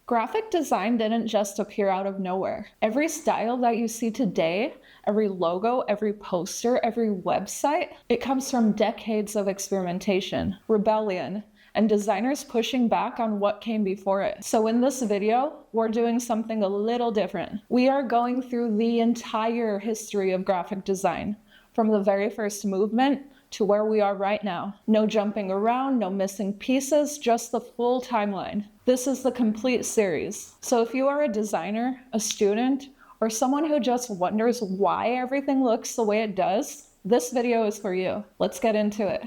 Graphic design didn't just appear out of nowhere. Every style that you see today, every logo, every poster, every website, it comes from decades of experimentation, rebellion, and designers pushing back on what came before it. So in this video, we're doing something a little different. We are going through the entire history of graphic design, from the very first movement to where we are right now. No jumping around, no missing pieces, just the full timeline. This is the complete series. So if you are a designer, a student, or someone who just wonders why everything looks the way it does, this video is for you. Let's get into it.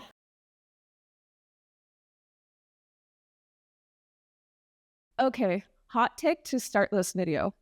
Okay, hot take to start this video.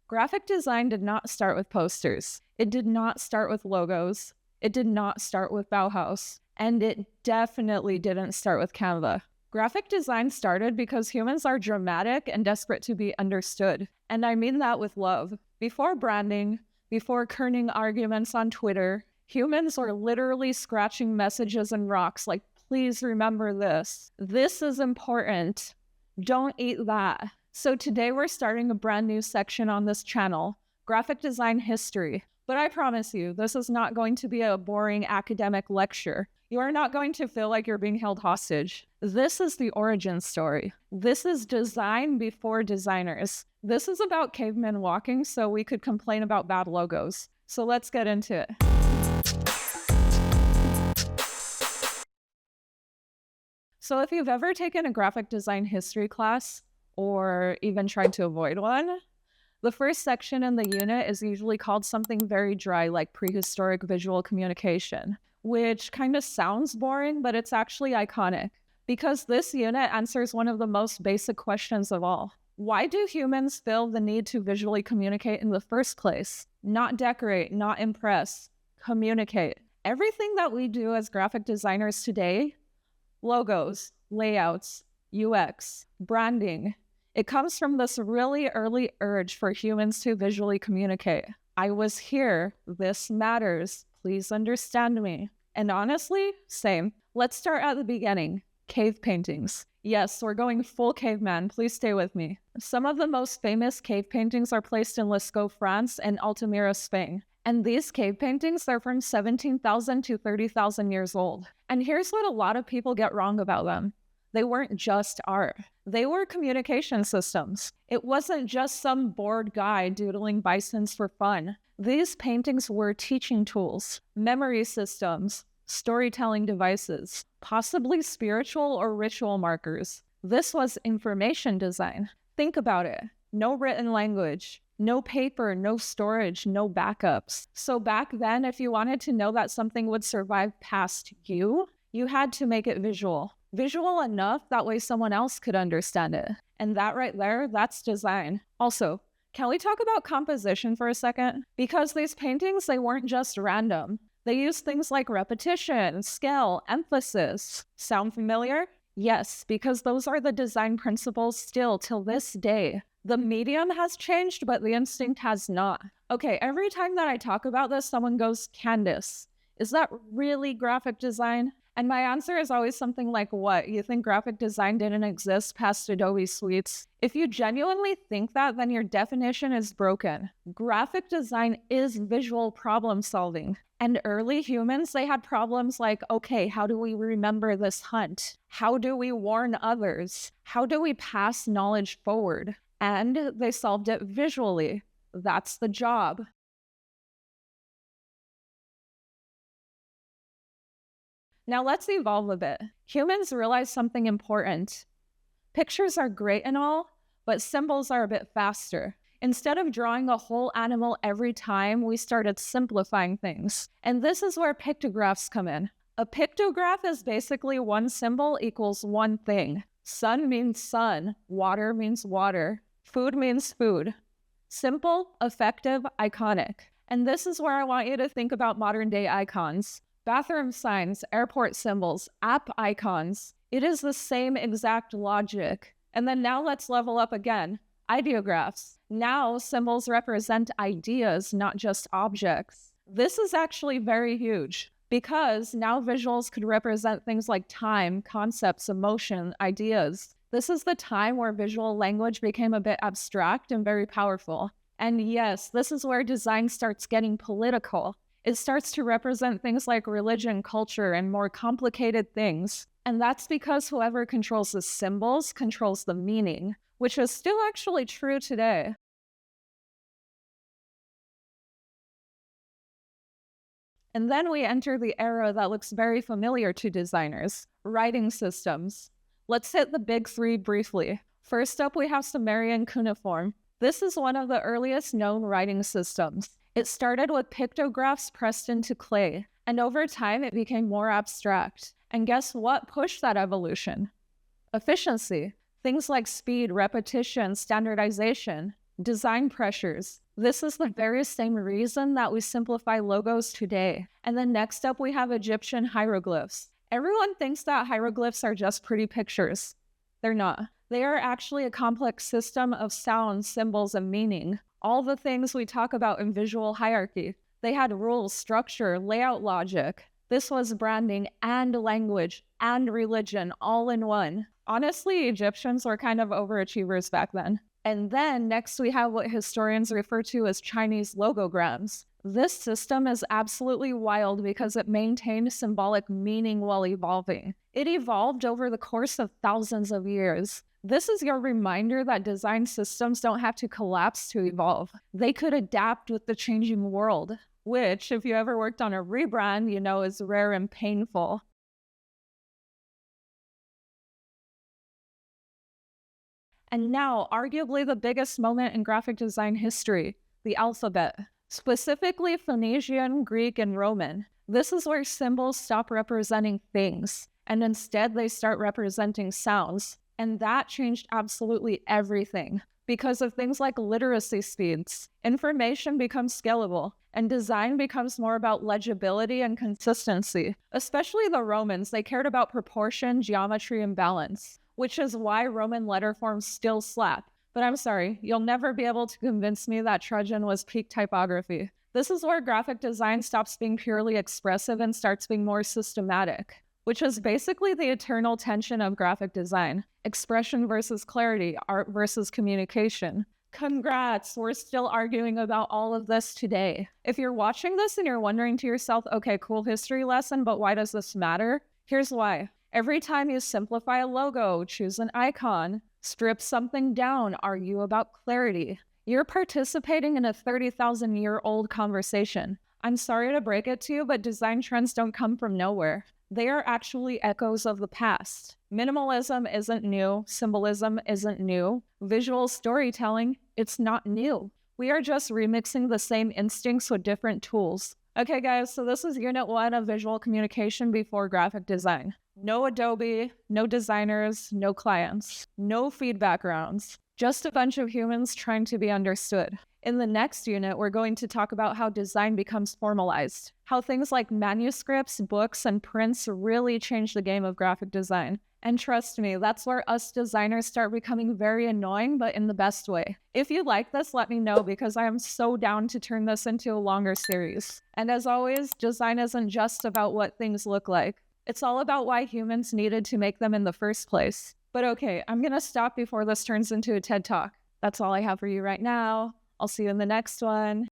Graphic design did not start with posters. It did not start with logos. It did not start with Bauhaus. And it definitely didn't start with Canva. Graphic design started because humans are dramatic and desperate to be understood. And I mean that with love. Before branding, before kerning arguments on Twitter, humans were literally scratching messages in rocks like, please remember this. This is important. Don't eat that. So today we're starting a brand new section on this channel, Graphic Design History. But I promise you, this is not going to be a boring academic lecture. You are not going to feel like you're being held hostage. This is the origin story. This is design before designers. This is about cavemen walking so we could complain about bad logos. So let's get into it. So if you've ever taken a graphic design history class, or even tried to avoid one, the first section in the unit is usually called something very dry, like prehistoric visual communication, which kind of sounds boring, but it's actually iconic, because this unit answers one of the most basic questions of all. Why do humans feel the need to visually communicate in the first place? Not decorate, not impress, communicate. Everything that we do as graphic designers today, logos, layouts, UX, branding, it comes from this really early urge for humans to visually communicate. I was here, this matters, please understand me. And honestly, same. Let's start at the beginning. Cave paintings. Yes, we're going full caveman, please stay with me. Some of the most famous cave paintings are placed in Lascaux, France and Altamira, Spain. And these cave paintings are from 17,000 to 30,000 years old. And here's what a lot of people get wrong about them. They weren't just art. They were communication systems. It wasn't just some bored guy doodling bisons for fun. These paintings were teaching tools, memory systems, storytelling devices, possibly spiritual or ritual markers. This was information design. Think about it. No written language, no paper, no storage, no backups. So back then, if you wanted to know that something would survive past you, you had to make it visual. Visual enough, that way someone else could understand it. And that right there, that's design. Also, can we talk about composition for a second? Because these paintings, they weren't just random. They used things like repetition, scale, emphasis. Sound familiar? Yes, because those are the design principles still till this day. The medium has changed, but the instinct has not. Okay, every time that I talk about this, someone goes, Candace, is that really graphic design? And my answer is always something like, what? You think graphic design didn't exist past Adobe Suites? If you genuinely think that, then your definition is broken. Graphic design is visual problem solving. And early humans, they had problems like, okay, how do we remember this hunt? How do we warn others? How do we pass knowledge forward? And they solved it visually. That's the job. Now let's evolve a bit. Humans realize something important. Pictures are great and all, but symbols are a bit faster. Instead of drawing a whole animal every time, we started simplifying things. And this is where pictographs come in. A pictograph is basically one symbol equals one thing. Sun means sun, water means water, food means food. Simple, effective, iconic. And this is where I want you to think about modern day icons. Bathroom signs, airport symbols, app icons. It is the same exact logic. And then now let's level up again. Ideographs. Now symbols represent ideas, not just objects. This is actually very huge because now visuals could represent things like time, concepts, emotion, ideas. This is the time where visual language became a bit abstract and very powerful. And yes, this is where design starts getting political. It starts to represent things like religion, culture, and more complicated things. And that's because whoever controls the symbols controls the meaning, which is still actually true today. And then we enter the era that looks very familiar to designers, writing systems. Let's hit the big three briefly. First up, we have Sumerian cuneiform. This is one of the earliest known writing systems. It started with pictographs pressed into clay, and over time it became more abstract. And guess what pushed that evolution? Efficiency. Things like speed, repetition, standardization, design pressures. This is the very same reason that we simplify logos today. And then next up, we have Egyptian hieroglyphs. Everyone thinks that hieroglyphs are just pretty pictures. They're not. They are actually a complex system of sounds, symbols, and meaning. All the things we talk about in visual hierarchy. They had rules, structure, layout logic. This was branding and language and religion all in one. Honestly, Egyptians were kind of overachievers back then. And then next we have what historians refer to as Chinese logograms. This system is absolutely wild because it maintained symbolic meaning while evolving. It evolved over the course of thousands of years. This is your reminder that design systems don't have to collapse to evolve. They could adapt with the changing world, which, if you ever worked on a rebrand, you know is rare and painful. And now, arguably the biggest moment in graphic design history, the alphabet. Specifically Phoenician, Greek, and Roman. This is where symbols stop representing things, and instead they start representing sounds. And that changed absolutely everything. Because of things like literacy speeds, information becomes scalable, and design becomes more about legibility and consistency. Especially the Romans, they cared about proportion, geometry, and balance, which is why Roman letter forms still slap. But I'm sorry, you'll never be able to convince me that Trajan was peak typography. This is where graphic design stops being purely expressive and starts being more systematic, which is basically the eternal tension of graphic design. Expression versus clarity, art versus communication. Congrats, we're still arguing about all of this today. If you're watching this and you're wondering to yourself, okay, cool history lesson, but why does this matter? Here's why. Every time you simplify a logo, choose an icon, strip something down, argue about clarity, you're participating in a 30,000-year-old conversation. I'm sorry to break it to you, but design trends don't come from nowhere. They are actually echoes of the past. Minimalism isn't new. Symbolism isn't new. Visual storytelling, it's not new. We are just remixing the same instincts with different tools. Okay, guys, so this is Unit 1 of Visual Communication before graphic design. No Adobe, no designers, no clients, no feedback rounds, just a bunch of humans trying to be understood. In the next unit, we're going to talk about how design becomes formalized, how things like manuscripts, books, and prints really change the game of graphic design. And trust me, that's where us designers start becoming very annoying, but in the best way. If you like this, let me know because I am so down to turn this into a longer series. And as always, design isn't just about what things look like. It's all about why humans needed to make them in the first place. But okay, I'm gonna stop before this turns into a TED Talk. That's all I have for you right now. I'll see you in the next one.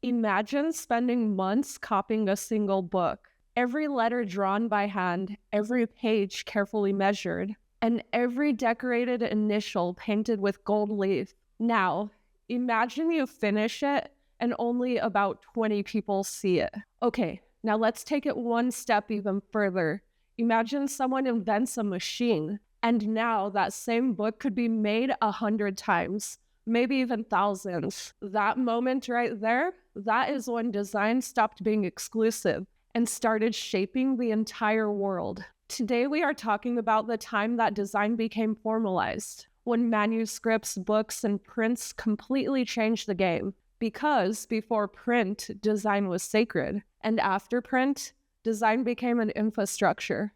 Imagine spending months copying a single book. Every letter drawn by hand, every page carefully measured, and every decorated initial painted with gold leaf. Now, imagine you finish it and only about 20 people see it. Okay, now let's take it one step even further. Imagine someone invents a machine, and now that same book could be made 100 times, maybe even thousands. That moment right there, that is when design stopped being exclusive and started shaping the entire world. Today we are talking about the time that design became formalized, when manuscripts, books, and prints completely changed the game. Because before print, design was sacred, and after print, design became an infrastructure.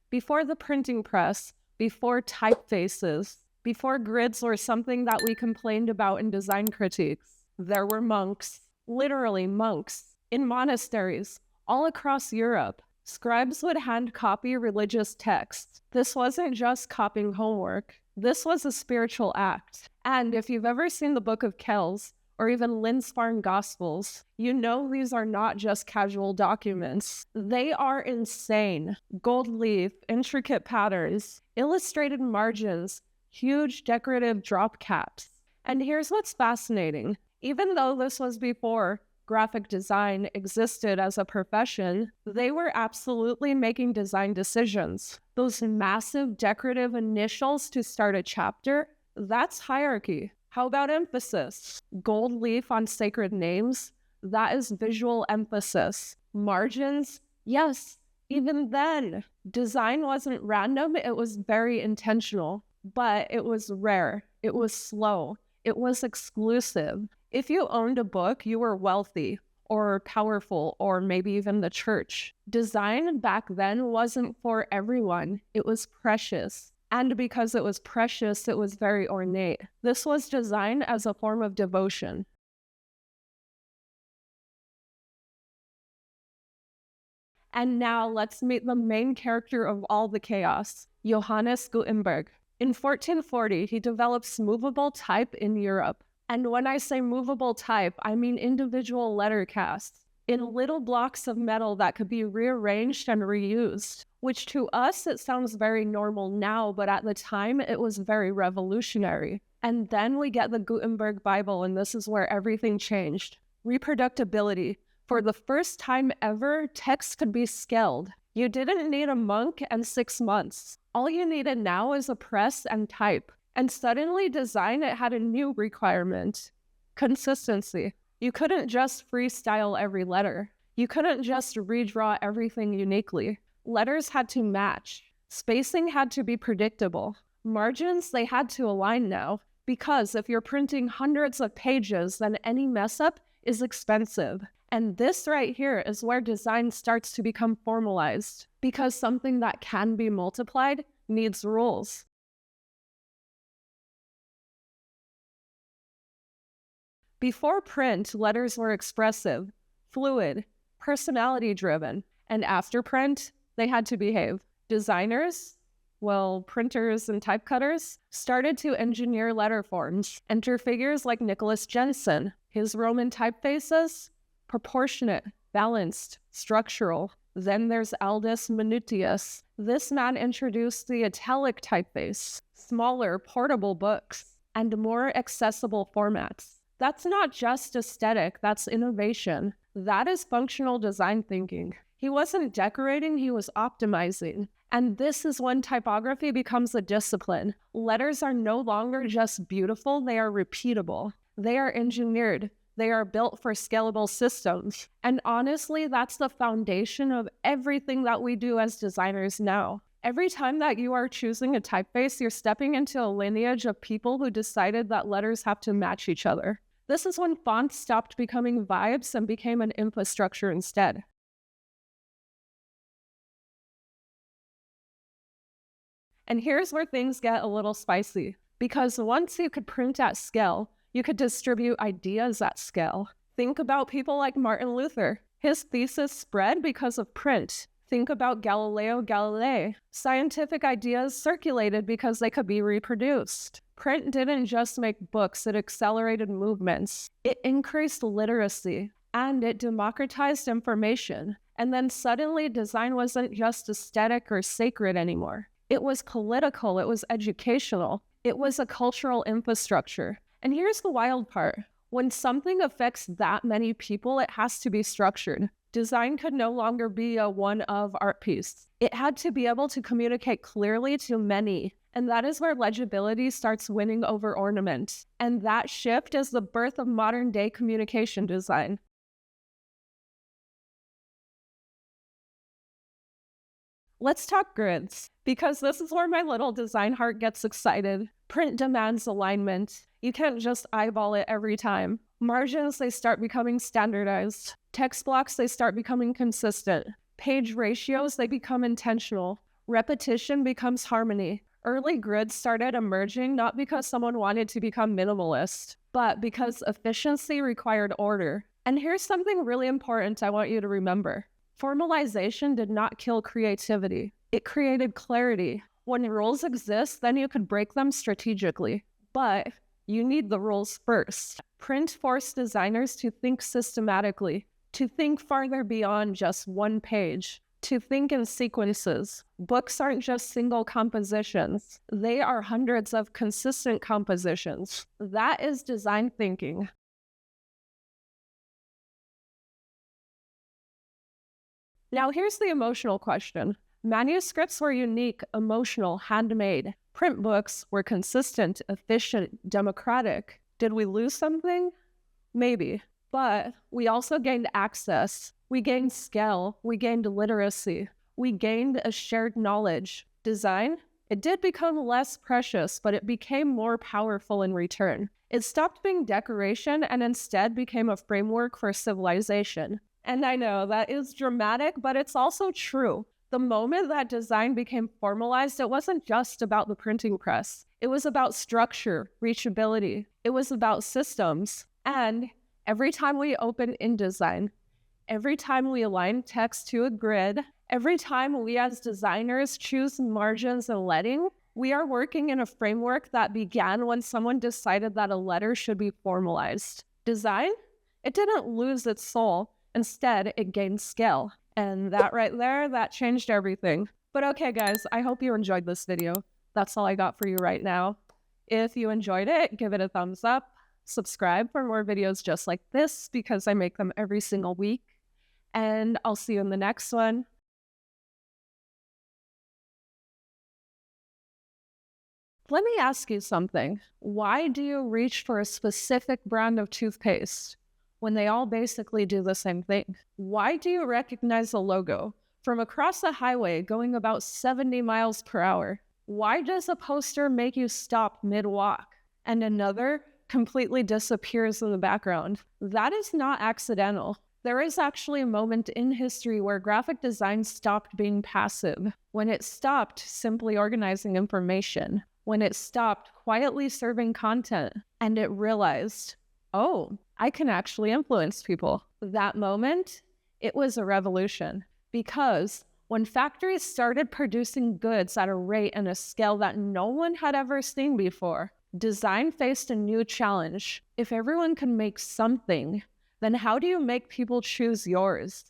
Before the printing press, before typefaces, before grids were something that we complained about in design critiques, there were monks. literally monks, in monasteries, all across Europe. Scribes would hand copy religious texts. This wasn't just copying homework. This was a spiritual act. And if you've ever seen the Book of Kells, or even Lindisfarne Gospels, you know these are not just casual documents. They are insane. Gold leaf, intricate patterns, illustrated margins, huge decorative drop caps. And here's what's fascinating. Even though this was before graphic design existed as a profession, they were absolutely making design decisions. Those massive decorative initials to start a chapter, that's hierarchy. How about emphasis? Gold leaf on sacred names, that is visual emphasis. Margins, yes, even then, design wasn't random, it was very intentional, but it was rare, it was slow, it was exclusive. If you owned a book, you were wealthy or powerful, or maybe even the church. Design back then wasn't for everyone. It was precious. And because it was precious, it was very ornate. This was design as a form of devotion. And now let's meet the main character of all the chaos, Johannes Gutenberg. In 1440, he develops movable type in Europe. And when I say movable type, I mean individual letter casts in little blocks of metal that could be rearranged and reused, which to us, it sounds very normal now, but at the time, it was very revolutionary. And then we get the Gutenberg Bible, and this is where everything changed. Reproducibility. For the first time ever, text could be scaled. You didn't need a monk and 6 months. All you needed now is a press and type. And suddenly design, it had a new requirement. Consistency. You couldn't just freestyle every letter. You couldn't just redraw everything uniquely. Letters had to match. Spacing had to be predictable. Margins, they had to align now. Because if you're printing hundreds of pages, then any mess up is expensive. And this right here is where design starts to become formalized. Because something that can be multiplied needs rules. Before print, letters were expressive, fluid, personality-driven, and after print, they had to behave. Designers, well, printers and type cutters, started to engineer letter forms. Enter figures like Nicholas Jensen. His Roman typefaces, proportionate, balanced, structural. Then there's Aldus Manutius. This man introduced the italic typeface, smaller, portable books, and more accessible formats. That's not just aesthetic, that's innovation. That is functional design thinking. He wasn't decorating, he was optimizing. And this is when typography becomes a discipline. Letters are no longer just beautiful, they are repeatable. They are engineered. They are built for scalable systems. And honestly, that's the foundation of everything that we do as designers now. Every time that you are choosing a typeface, you're stepping into a lineage of people who decided that letters have to match each other. This is when fonts stopped becoming vibes and became an infrastructure instead. And here's where things get a little spicy. Because once you could print at scale, you could distribute ideas at scale. Think about people like Martin Luther. His thesis spread because of print. Think about Galileo Galilei. Scientific ideas circulated because they could be reproduced. Print didn't just make books, it accelerated movements. It increased literacy, and it democratized information. And then suddenly design wasn't just aesthetic or sacred anymore. It was political, it was educational, it was a cultural infrastructure. And here's the wild part. When something affects that many people, it has to be structured. Design could no longer be a one-of art piece. It had to be able to communicate clearly to many. And that is where legibility starts winning over ornament. And that shift is the birth of modern-day communication design. Let's talk grids, because this is where my little design heart gets excited. Print demands alignment. You can't just eyeball it every time. Margins, they start becoming standardized. Text blocks, they start becoming consistent. Page ratios, they become intentional. Repetition becomes harmony. Early grids started emerging not because someone wanted to become minimalist, but because efficiency required order. And here's something really important I want you to remember. Formalization did not kill creativity. It created clarity. When rules exist, then you could break them strategically. But you need the rules first. Print forced designers to think systematically, to think farther beyond just one page, to think in sequences. Books aren't just single compositions. They are hundreds of consistent compositions. That is design thinking. Now here's the emotional question. Manuscripts were unique, emotional, handmade. Print books were consistent, efficient, democratic. Did we lose something? Maybe. But we also gained access. We gained scale. We gained literacy. We gained a shared knowledge. Design? It did become less precious, but it became more powerful in return. It stopped being decoration and instead became a framework for civilization. And I know that is dramatic, but it's also true. The moment that design became formalized, it wasn't just about the printing press. It was about structure, reachability. It was about systems. And every time we open InDesign, every time we align text to a grid, every time we as designers choose margins and leading, we are working in a framework that began when someone decided that a letter should be formalized. Design? It didn't lose its soul. Instead, it gained scale. And that right there, that changed everything. But okay, guys, I hope you enjoyed this video. That's all I got for you right now. If you enjoyed it, give it a thumbs up. Subscribe for more videos just like this because I make them every single week. And I'll see you in the next one. Let me ask you something. Why do you reach for a specific brand of toothpaste when they all basically do the same thing? Why do you recognize a logo from across the highway going about 70 miles per hour? Why does a poster make you stop mid-walk and another completely disappears in the background? That is not accidental. There is actually a moment in history where graphic design stopped being passive, when it stopped simply organizing information, when it stopped quietly serving content, and it realized, oh, I can actually influence people. That moment, it was a revolution. Because when factories started producing goods at a rate and a scale that no one had ever seen before, design faced a new challenge. If everyone can make something, then how do you make people choose yours?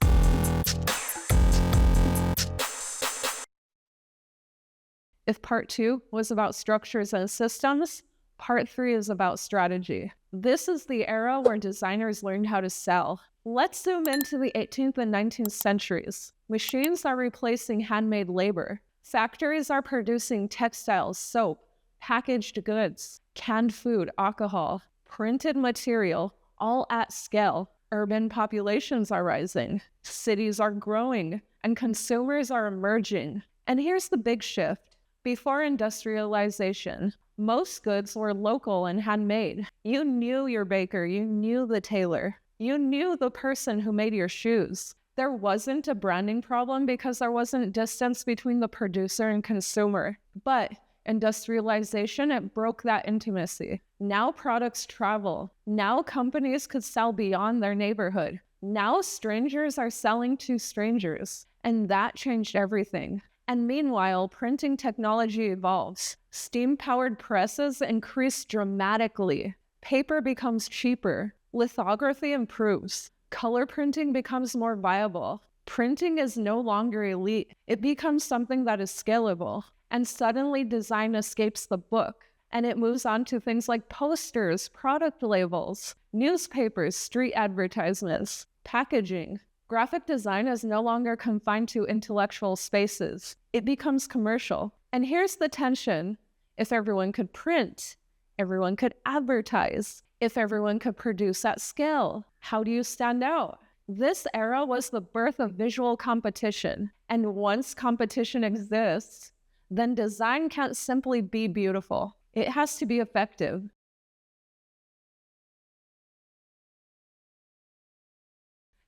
If part 2 was about structures and systems, part 3 is about strategy. This is the era where designers learned how to sell. Let's zoom into the 18th and 19th centuries. Machines are replacing handmade labor. Factories are producing textiles, soap, packaged goods, canned food, alcohol, printed material, all at scale. Urban populations are rising, cities are growing, and consumers are emerging. And here's the big shift. Before industrialization, most goods were local and handmade. You knew your baker, you knew the tailor, you knew the person who made your shoes. There wasn't a branding problem because there wasn't distance between the producer and consumer. But industrialization, it broke that intimacy. Now products travel. Now companies could sell beyond their neighborhood. Now strangers are selling to strangers. And that changed everything. And meanwhile, printing technology evolves. Steam-powered presses increase dramatically. Paper becomes cheaper. Lithography improves. Color printing becomes more viable. Printing is no longer elite. It becomes something that is scalable. And suddenly design escapes the book. And it moves on to things like posters, product labels, newspapers, street advertisements, packaging. Graphic design is no longer confined to intellectual spaces. It becomes commercial. And here's the tension. If everyone could print, everyone could advertise. If everyone could produce at scale, how do you stand out? This era was the birth of visual competition. And once competition exists, then design can't simply be beautiful. It has to be effective.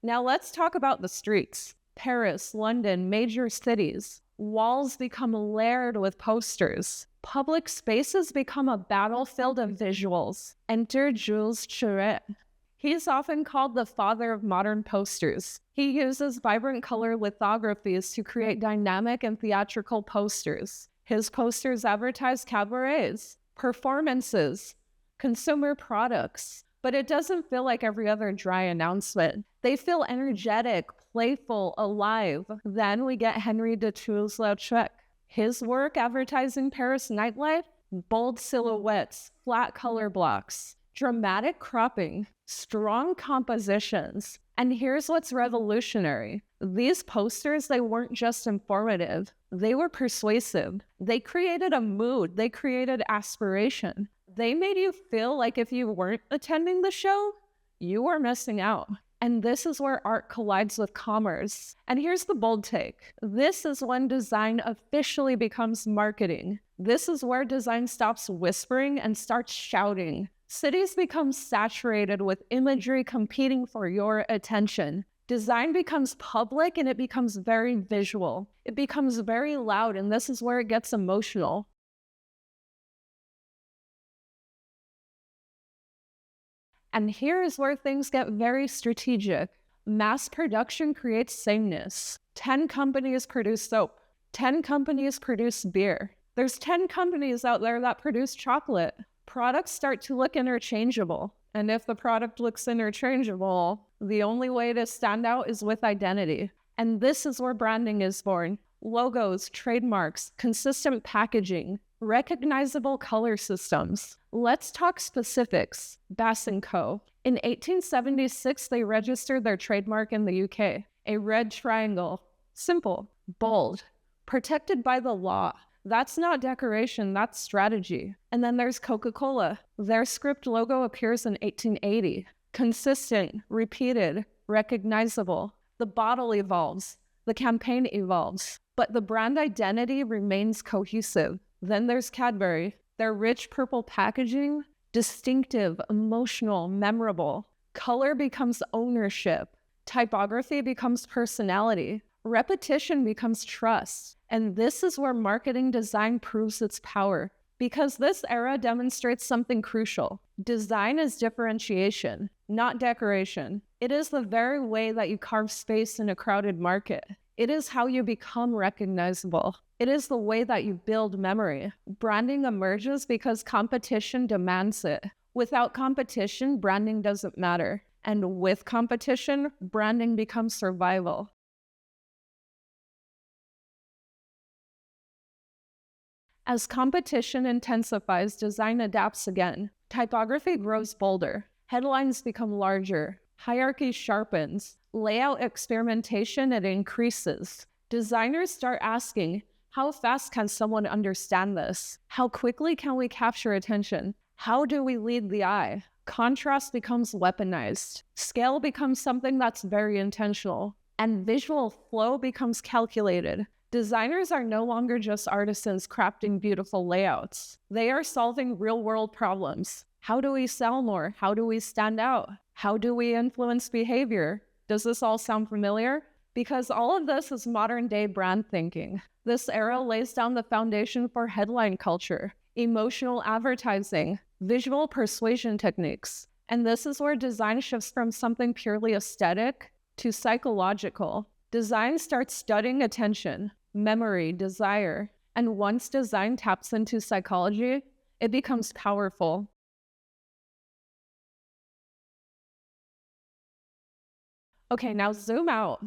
Now let's talk about the streets. Paris, London, major cities. Walls become layered with posters. Public spaces become a battlefield of visuals. Enter Jules Cheret. He's often called the father of modern posters. He uses vibrant color lithographies to create dynamic and theatrical posters. His posters advertise cabarets, performances, consumer products, but it doesn't feel like every other dry announcement. They feel energetic, playful, alive. Then we get Henry de Toulouse-Lautrec. His work advertising Paris nightlife, bold silhouettes, flat color blocks, dramatic cropping, strong compositions. And here's what's revolutionary. These posters, they weren't just informative. They were persuasive. They created a mood. They created aspiration. They made you feel like if you weren't attending the show, you were missing out. And this is where art collides with commerce. And here's the bold take. This is when design officially becomes marketing. This is where design stops whispering and starts shouting. Cities become saturated with imagery competing for your attention. Design becomes public and it becomes very visual. It becomes very loud, and this is where it gets emotional. And here is where things get very strategic. Mass production creates sameness. 10 companies produce soap. 10 companies produce beer. There's 10 companies out there that produce chocolate. Products start to look interchangeable. And if the product looks interchangeable, the only way to stand out is with identity. And this is where branding is born. Logos, trademarks, consistent packaging, recognizable color systems. Let's talk specifics. Bass & Co. In 1876, they registered their trademark in the UK. A red triangle. Simple, bold, protected by the law. That's not decoration, that's strategy. And then there's Coca-Cola. Their script logo appears in 1880. Consistent, repeated, recognizable. The bottle evolves. The campaign evolves. But the brand identity remains cohesive. Then there's Cadbury. Their rich purple packaging, distinctive, emotional, memorable. Color becomes ownership. Typography becomes personality. Repetition becomes trust. And this is where marketing design proves its power. Because this era demonstrates something crucial. Design is differentiation, not decoration. It is the very way that you carve space in a crowded market. It is how you become recognizable. It is the way that you build memory. Branding emerges because competition demands it. Without competition, branding doesn't matter. And with competition, branding becomes survival. As competition intensifies, design adapts again. Typography grows bolder. Headlines become larger. Hierarchy sharpens. Layout experimentation, it increases. Designers start asking, how fast can someone understand this? How quickly can we capture attention? How do we lead the eye? Contrast becomes weaponized. Scale becomes something that's very intentional. And visual flow becomes calculated. Designers are no longer just artisans crafting beautiful layouts. They are solving real-world problems. How do we sell more? How do we stand out? How do we influence behavior? Does this all sound familiar? Because all of this is modern-day brand thinking. This era lays down the foundation for headline culture, emotional advertising, visual persuasion techniques. And this is where design shifts from something purely aesthetic to psychological. Design starts studying attention, memory, desire, and once design taps into psychology, it becomes powerful. Okay, now zoom out.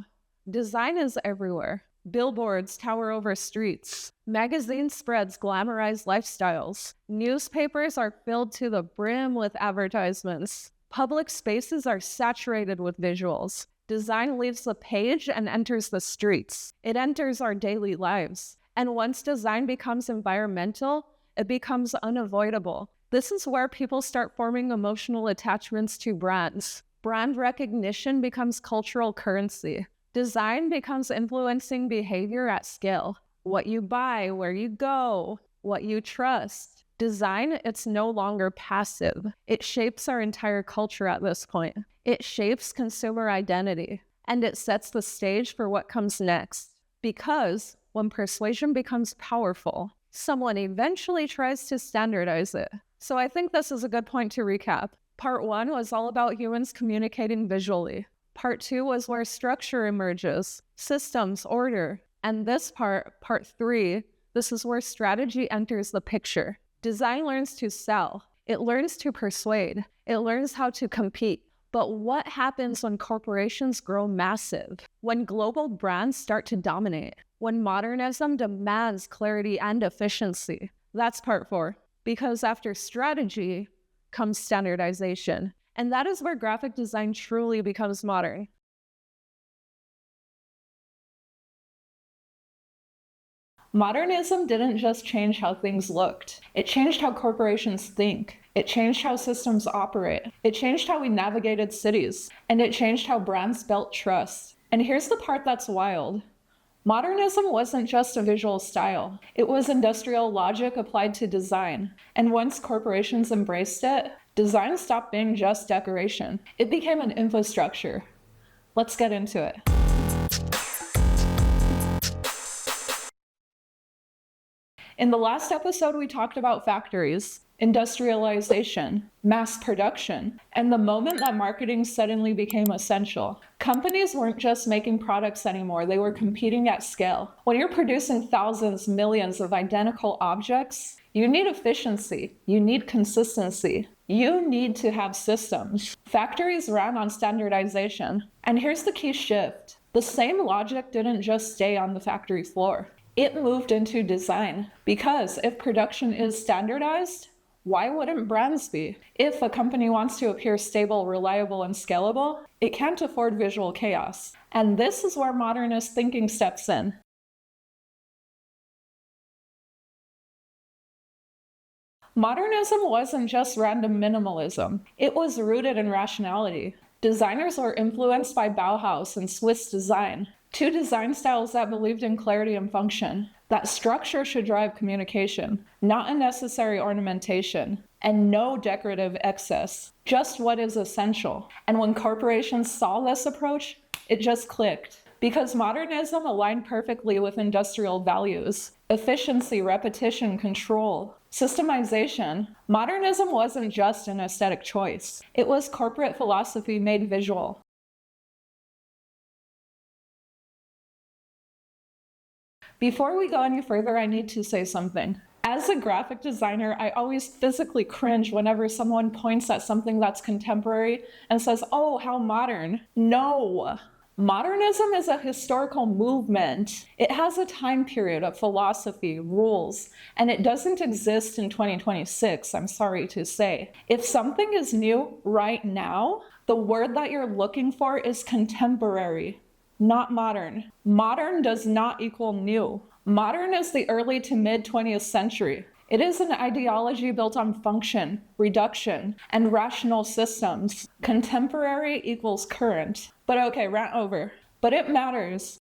Design is everywhere. Billboards tower over streets. Magazine spreads glamorize lifestyles. Newspapers are filled to the brim with advertisements. Public spaces are saturated with visuals. Design leaves the page and enters the streets. It enters our daily lives. And once design becomes environmental, it becomes unavoidable. This is where people start forming emotional attachments to brands. Brand recognition becomes cultural currency. Design becomes influencing behavior at scale. What you buy, where you go, what you trust. Design, it's no longer passive. It shapes our entire culture at this point. It shapes consumer identity, and it sets the stage for what comes next. Because when persuasion becomes powerful, someone eventually tries to standardize it. So I think this is a good point to recap. Part 1 was all about humans communicating visually. Part 2 was where structure emerges, systems, order. And this part 3, this is where strategy enters the picture. Design learns to sell. It learns to persuade. It learns how to compete. But what happens when corporations grow massive? When global brands start to dominate? When modernism demands clarity and efficiency? That's part 4. Because after strategy comes standardization. And that is where graphic design truly becomes modern. Modernism didn't just change how things looked. It changed how corporations think. It changed how systems operate. It changed how we navigated cities. And it changed how brands built trust. And here's the part that's wild. Modernism wasn't just a visual style. It was industrial logic applied to design. And once corporations embraced it, design stopped being just decoration. It became an infrastructure. Let's get into it. In the last episode, we talked about factories, industrialization, mass production, and the moment that marketing suddenly became essential. Companies weren't just making products anymore, they were competing at scale. When you're producing thousands, millions of identical objects, you need efficiency, you need consistency, you need to have systems. Factories ran on standardization. And here's the key shift. The same logic didn't just stay on the factory floor. It moved into design. Because if production is standardized, why wouldn't brands be? If a company wants to appear stable, reliable, and scalable, it can't afford visual chaos. And this is where modernist thinking steps in. Modernism wasn't just random minimalism. It was rooted in rationality. Designers were influenced by Bauhaus and Swiss design, two design styles that believed in clarity and function, that structure should drive communication, not unnecessary ornamentation, and no decorative excess, just what is essential. And when corporations saw this approach, it just clicked. Because modernism aligned perfectly with industrial values, efficiency, repetition, control, systemization. Modernism wasn't just an aesthetic choice. It was corporate philosophy made visual. Before we go any further, I need to say something. As a graphic designer, I always physically cringe whenever someone points at something that's contemporary and says, "Oh, how modern." No! Modernism is a historical movement. It has a time period of philosophy, rules, and it doesn't exist in 2026, I'm sorry to say. If something is new right now, the word that you're looking for is contemporary, not modern. Modern does not equal new. Modern is the early to mid 20th century. It is an ideology built on function, reduction, and rational systems. Contemporary equals current. But okay, rant over. But it matters.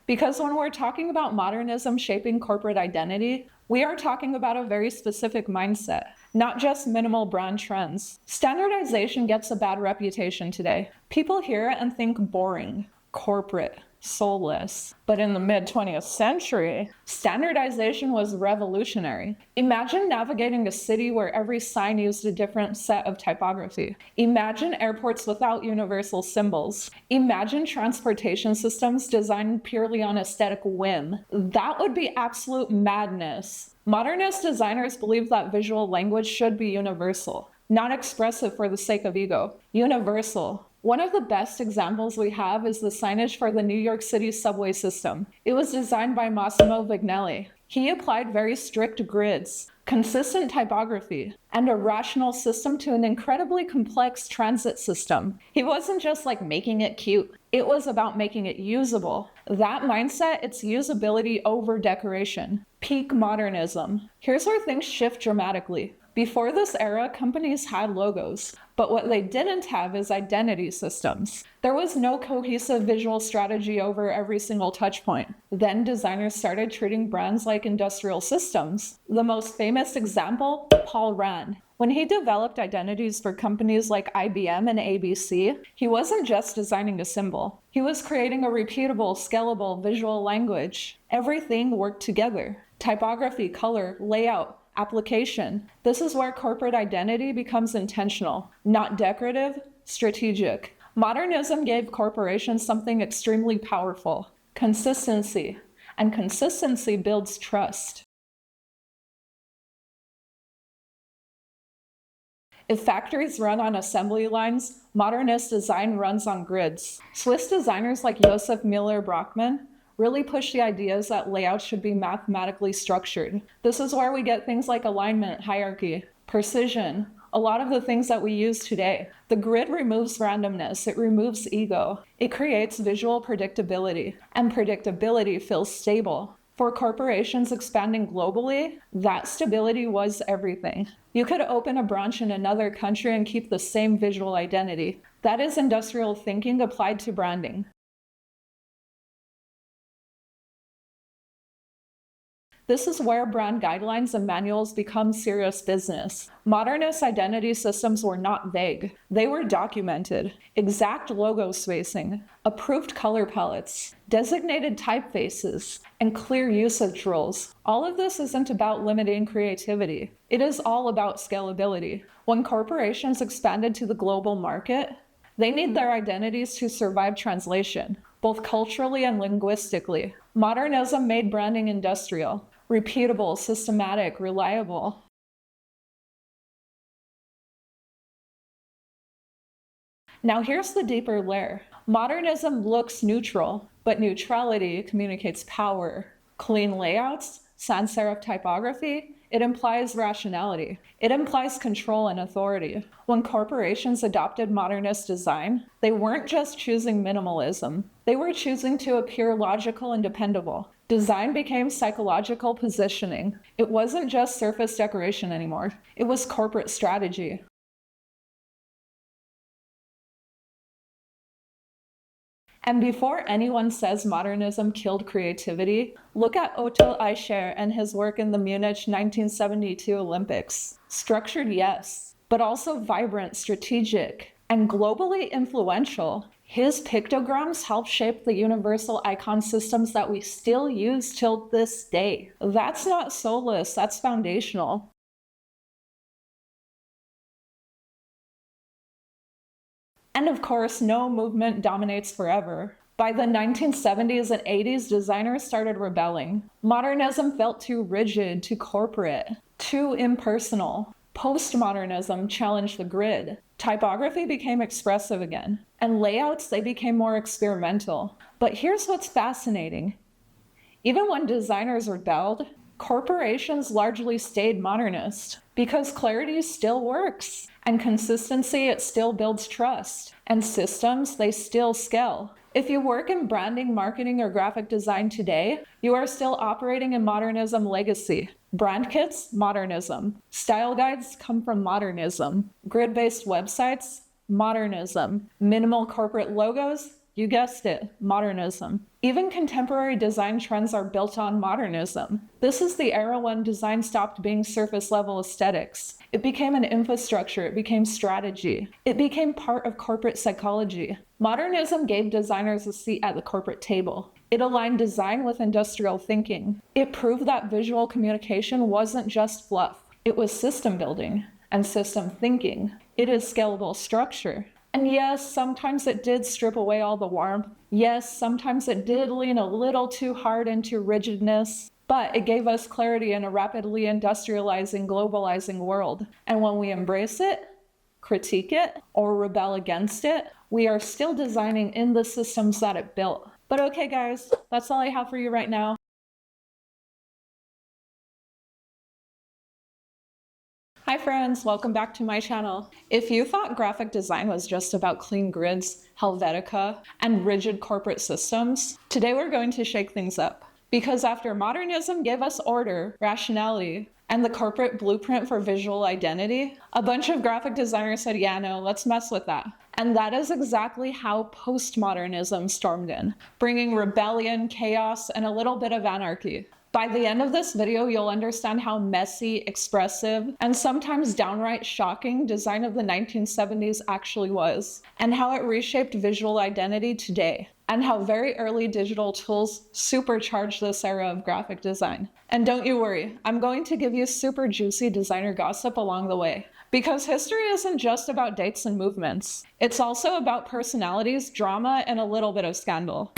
Because when we're talking about modernism shaping corporate identity, we are talking about a very specific mindset, not just minimal brand trends. Standardization gets a bad reputation today. People hear it and think boring, corporate, soulless. But in the mid-20th century, standardization was revolutionary. Imagine navigating a city where every sign used a different set of typography. Imagine airports without universal symbols. Imagine transportation systems designed purely on aesthetic whim. That would be absolute madness. Modernist designers believe that visual language should be universal, not expressive for the sake of ego. Universal. One of the best examples we have is the signage for the New York City subway system. It was designed by Massimo Vignelli. He applied very strict grids, consistent typography, and a rational system to an incredibly complex transit system. He wasn't just like making it cute. It was about making it usable. That mindset, it's usability over decoration. Peak modernism. Here's where things shift dramatically. Before this era, companies had logos, but what they didn't have is identity systems. There was no cohesive visual strategy over every single touch point. Then designers started treating brands like industrial systems. The most famous example, Paul Rand. When he developed identities for companies like IBM and ABC, he wasn't just designing a symbol. He was creating a repeatable, scalable visual language. Everything worked together. Typography, color, layout, application. This is where corporate identity becomes intentional, not decorative, strategic. Modernism gave corporations something extremely powerful: consistency. And consistency builds trust. If factories run on assembly lines, modernist design runs on grids. Swiss designers like Josef Müller-Brockmann really push the ideas that layouts should be mathematically structured. This is where we get things like alignment, hierarchy, precision, a lot of the things that we use today. The grid removes randomness, it removes ego, it creates visual predictability, and predictability feels stable. For corporations expanding globally, that stability was everything. You could open a branch in another country and keep the same visual identity. That is industrial thinking applied to branding. This is where brand guidelines and manuals become serious business. Modernist identity systems were not vague. They were documented. Exact logo spacing, approved color palettes, designated typefaces, and clear usage rules. All of this isn't about limiting creativity. It is all about scalability. When corporations expanded to the global market, they need their identities to survive translation, both culturally and linguistically. Modernism made branding industrial, repeatable, systematic, reliable. Now here's the deeper layer. Modernism looks neutral, but neutrality communicates power. Clean layouts, sans serif typography, it implies rationality. It implies control and authority. When corporations adopted modernist design, they weren't just choosing minimalism. They were choosing to appear logical and dependable. Design became psychological positioning. It wasn't just surface decoration anymore. It was corporate strategy. And before anyone says modernism killed creativity, look at Otto Eicher and his work in the Munich 1972 Olympics. Structured, yes, but also vibrant, strategic, and globally influential. His pictograms helped shape the universal icon systems that we still use till this day. That's not soulless, that's foundational. And of course, no movement dominates forever. By the 1970s and 80s, designers started rebelling. Modernism felt too rigid, too corporate, too impersonal. Postmodernism challenged the grid. Typography became expressive again. And layouts, they became more experimental. But here's what's fascinating. Even when designers rebelled, corporations largely stayed modernist because clarity still works. And consistency, it still builds trust. And systems, they still scale. If you work in branding, marketing, or graphic design today, you are still operating in modernism legacy. Brand kits, modernism. Style guides come from modernism. Grid-based websites, modernism. Minimal corporate logos, you guessed it, modernism. Even contemporary design trends are built on modernism. This is the era when design stopped being surface-level aesthetics. It became an infrastructure, it became strategy. It became part of corporate psychology. Modernism gave designers a seat at the corporate table. It aligned design with industrial thinking. It proved that visual communication wasn't just fluff. It was system building and system thinking. It is scalable structure. And yes, sometimes it did strip away all the warmth. Yes, sometimes it did lean a little too hard into rigidness, but it gave us clarity in a rapidly industrializing, globalizing world. And when we embrace it, critique it, or rebel against it, we are still designing in the systems that it built. But okay guys, that's all I have for you right now. Hi friends, welcome back to my channel. If you thought graphic design was just about clean grids, Helvetica, and rigid corporate systems, today we're going to shake things up. Because after modernism gave us order, rationality, and the corporate blueprint for visual identity, a bunch of graphic designers said, yeah, no, let's mess with that. And that is exactly how postmodernism stormed in, bringing rebellion, chaos, and a little bit of anarchy. By the end of this video, you'll understand how messy, expressive, and sometimes downright shocking design of the 1970s actually was, and how it reshaped visual identity today, and how very early digital tools supercharged this era of graphic design. And don't you worry, I'm going to give you super juicy designer gossip along the way. Because history isn't just about dates and movements. It's also about personalities, drama, and a little bit of scandal.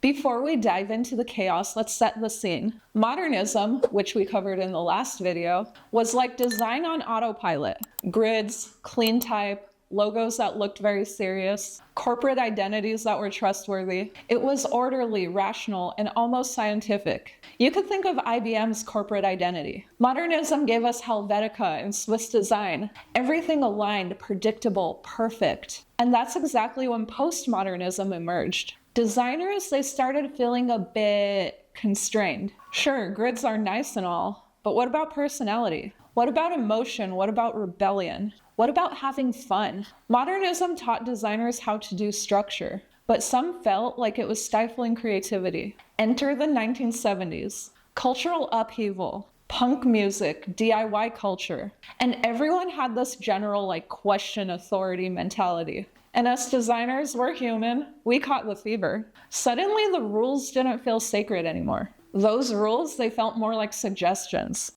Before we dive into the chaos, let's set the scene. Modernism, which we covered in the last video, was like design on autopilot. Grids, clean type, logos that looked very serious, corporate identities that were trustworthy. It was orderly, rational, and almost scientific. You could think of IBM's corporate identity. Modernism gave us Helvetica and Swiss design. Everything aligned, predictable, perfect. And that's exactly when postmodernism emerged. Designers, they started feeling a bit constrained. Sure, grids are nice and all, but what about personality? What about emotion? What about rebellion? What about having fun? Modernism taught designers how to do structure, but some felt like it was stifling creativity. Enter the 1970s. Cultural upheaval, punk music, DIY culture, and everyone had this general question authority mentality. And us designers, we're human. We caught the fever. Suddenly, the rules didn't feel sacred anymore. Those rules, they felt more like suggestions.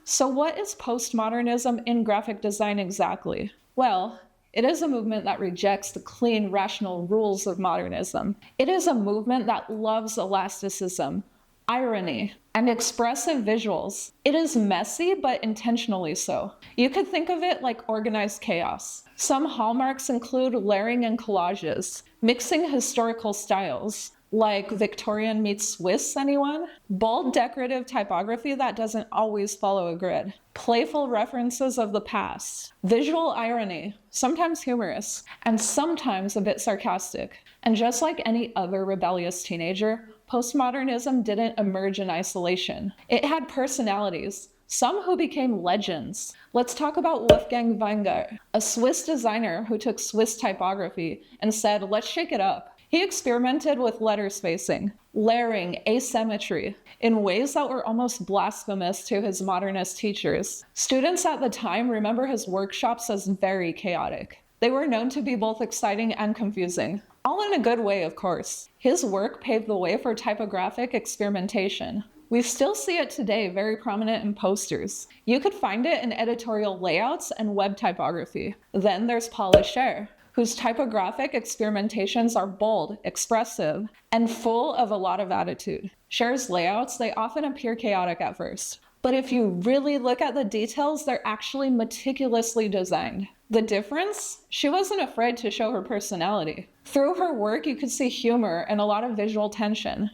So what is postmodernism in graphic design exactly? Well, it is a movement that rejects the clean, rational rules of modernism. It is a movement that loves elasticism, irony, and expressive visuals. It is messy, but intentionally so. You could think of it like organized chaos. Some hallmarks include layering and collages, mixing historical styles, like Victorian meets Swiss, anyone? Bold decorative typography that doesn't always follow a grid. Playful references of the past. Visual irony, sometimes humorous, and sometimes a bit sarcastic. And just like any other rebellious teenager, postmodernism didn't emerge in isolation. It had personalities, some who became legends. Let's talk about Wolfgang Weingart, a Swiss designer who took Swiss typography and said, let's shake it up. He experimented with letter spacing, layering, asymmetry, in ways that were almost blasphemous to his modernist teachers. Students at the time remember his workshops as very chaotic. They were known to be both exciting and confusing. All in a good way, of course. His work paved the way for typographic experimentation. We still see it today, very prominent in posters. You could find it in editorial layouts and web typography. Then there's Paul Escher, whose typographic experimentations are bold, expressive, and full of a lot of attitude. Cher's layouts, they often appear chaotic at first. But if you really look at the details, they're actually meticulously designed. The difference? She wasn't afraid to show her personality. Through her work, you could see humor and a lot of visual tension.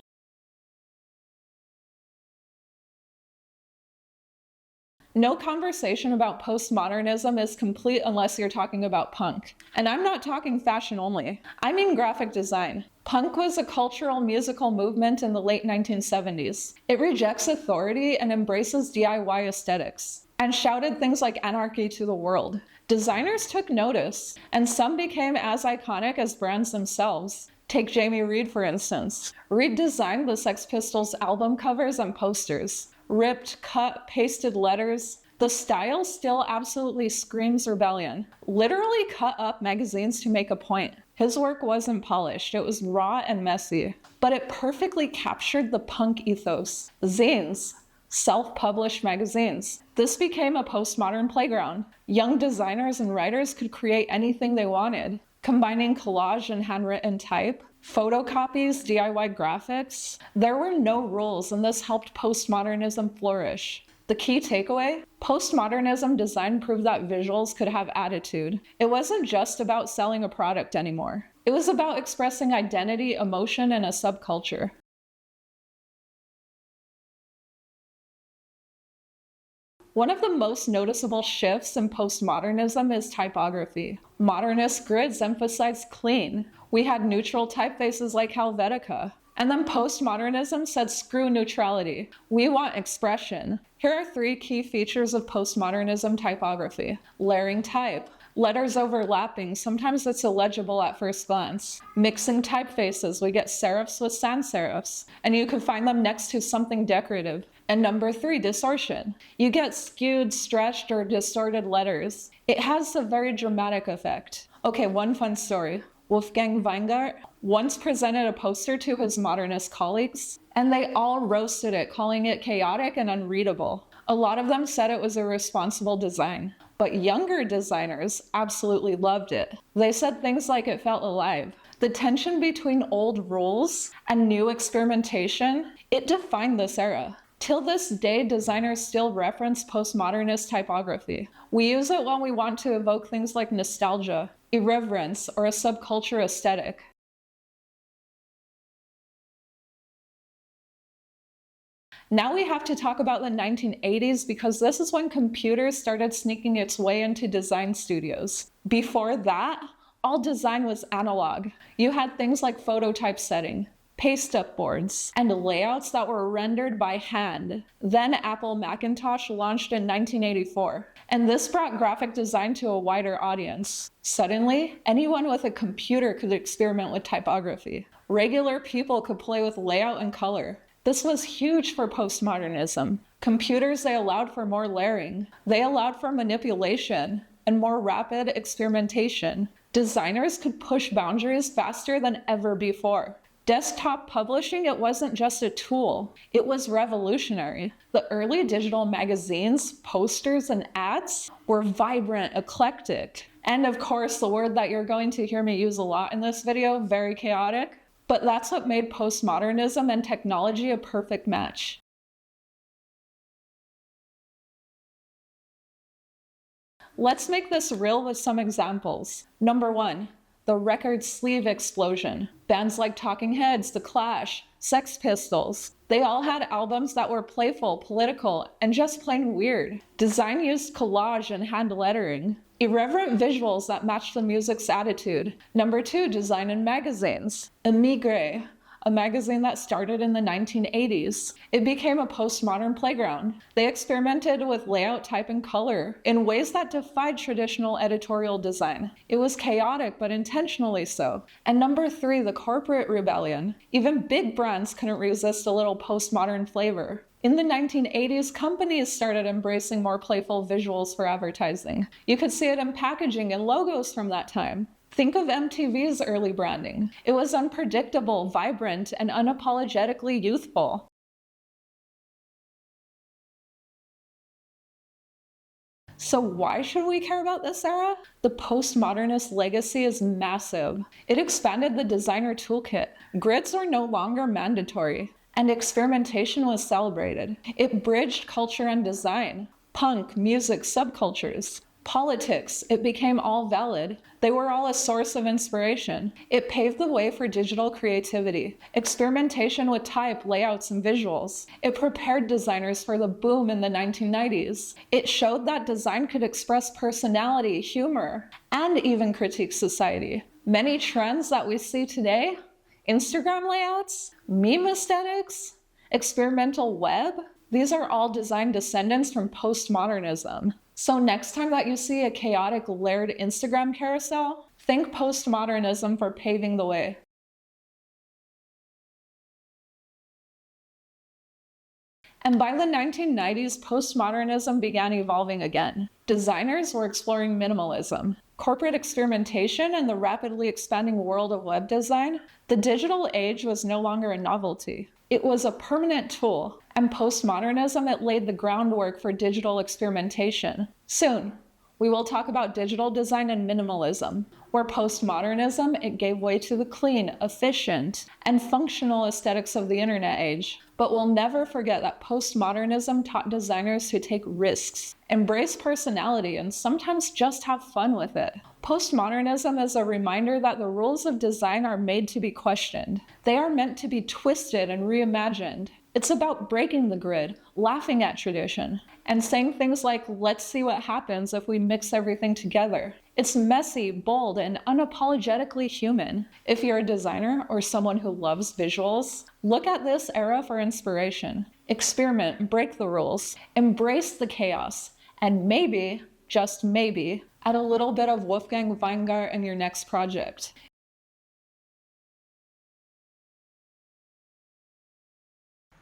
No conversation about postmodernism is complete unless you're talking about punk. And I'm not talking fashion only. I mean graphic design. Punk was a cultural musical movement in the late 1970s. It rejects authority and embraces DIY aesthetics, and shouted things like anarchy to the world. Designers took notice, and some became as iconic as brands themselves. Take Jamie Reed, for instance. Reed designed the Sex Pistols album covers and posters. Ripped, cut, pasted letters. The style still absolutely screams rebellion. Literally cut up magazines to make a point. His work wasn't polished, it was raw and messy, but it perfectly captured the punk ethos. Zines, self-published magazines. This became a postmodern playground. Young designers and writers could create anything they wanted, combining collage and handwritten type, photocopies, DIY graphics. There were no rules, and this helped postmodernism flourish. The key takeaway? Postmodernism design proved that visuals could have attitude. It wasn't just about selling a product anymore. It was about expressing identity, emotion, and a subculture. One of the most noticeable shifts in postmodernism is typography. Modernist grids emphasized clean. We had neutral typefaces like Helvetica. And then postmodernism said, screw neutrality. We want expression. Here are 3 key features of postmodernism typography. Layering type. Letters overlapping, sometimes it's illegible at first glance. Mixing typefaces, we get serifs with sans serifs, and you can find them next to something decorative. And number 3, distortion. You get skewed, stretched, or distorted letters. It has a very dramatic effect. Okay, one fun story. Wolfgang Weingart once presented a poster to his modernist colleagues, and they all roasted it, calling it chaotic and unreadable. A lot of them said it was a responsible design, but younger designers absolutely loved it. They said things like it felt alive. The tension between old rules and new experimentation, it defined this era. Till this day, designers still reference postmodernist typography. We use it when we want to evoke things like nostalgia, irreverence, or a subculture aesthetic. Now we have to talk about the 1980s because this is when computers started sneaking its way into design studios. Before that, all design was analog. You had things like photo typesetting, paste-up boards, and layouts that were rendered by hand. Then Apple Macintosh launched in 1984, and this brought graphic design to a wider audience. Suddenly, anyone with a computer could experiment with typography. Regular people could play with layout and color. This was huge for postmodernism. Computers, they allowed for more layering. They allowed for manipulation and more rapid experimentation. Designers could push boundaries faster than ever before. Desktop publishing, it wasn't just a tool, it was revolutionary. The early digital magazines, posters, and ads were vibrant, eclectic. And of course, the word that you're going to hear me use a lot in this video, very chaotic. But that's what made postmodernism and technology a perfect match. Let's make this real with some examples. Number 1, the record sleeve explosion. Bands like Talking Heads, The Clash, Sex Pistols, they all had albums that were playful, political, and just plain weird. Design used collage and hand lettering. Irreverent visuals that matched the music's attitude. Number 2, design in magazines. Emigre, a magazine that started in the 1980s. It became a postmodern playground. They experimented with layout, type, and color in ways that defied traditional editorial design. It was chaotic, but intentionally so. And number 3, the corporate rebellion. Even big brands couldn't resist a little postmodern flavor. In the 1980s, companies started embracing more playful visuals for advertising. You could see it in packaging and logos from that time. Think of MTV's early branding. It was unpredictable, vibrant, and unapologetically youthful. So why should we care about this era? The postmodernist legacy is massive. It expanded the designer toolkit. Grids were no longer mandatory, and experimentation was celebrated. It bridged culture and design. Punk, music, subcultures. Politics, it became all valid. They were all a source of inspiration. It paved the way for digital creativity, experimentation with type, layouts, and visuals. It prepared designers for the boom in the 1990s. It showed that design could express personality, humor, and even critique society. Many trends that we see today, Instagram layouts, meme aesthetics, experimental web, these are all design descendants from postmodernism. So next time that you see a chaotic layered Instagram carousel, think postmodernism for paving the way. And by the 1990s, postmodernism began evolving again. Designers were exploring minimalism, corporate experimentation, and the rapidly expanding world of web design. The digital age was no longer a novelty. It was a permanent tool, and postmodernism, it laid the groundwork for digital experimentation. Soon, we will talk about digital design and minimalism, where postmodernism, it gave way to the clean, efficient, and functional aesthetics of the internet age. But we'll never forget that postmodernism taught designers to take risks, embrace personality, and sometimes just have fun with it. Postmodernism is a reminder that the rules of design are made to be questioned. They are meant to be twisted and reimagined. It's about breaking the grid, laughing at tradition, and saying things like, let's see what happens if we mix everything together. It's messy, bold, and unapologetically human. If you're a designer or someone who loves visuals, look at this era for inspiration. Experiment, break the rules, embrace the chaos, and maybe, just maybe, add a little bit of Wolfgang Weingart in your next project.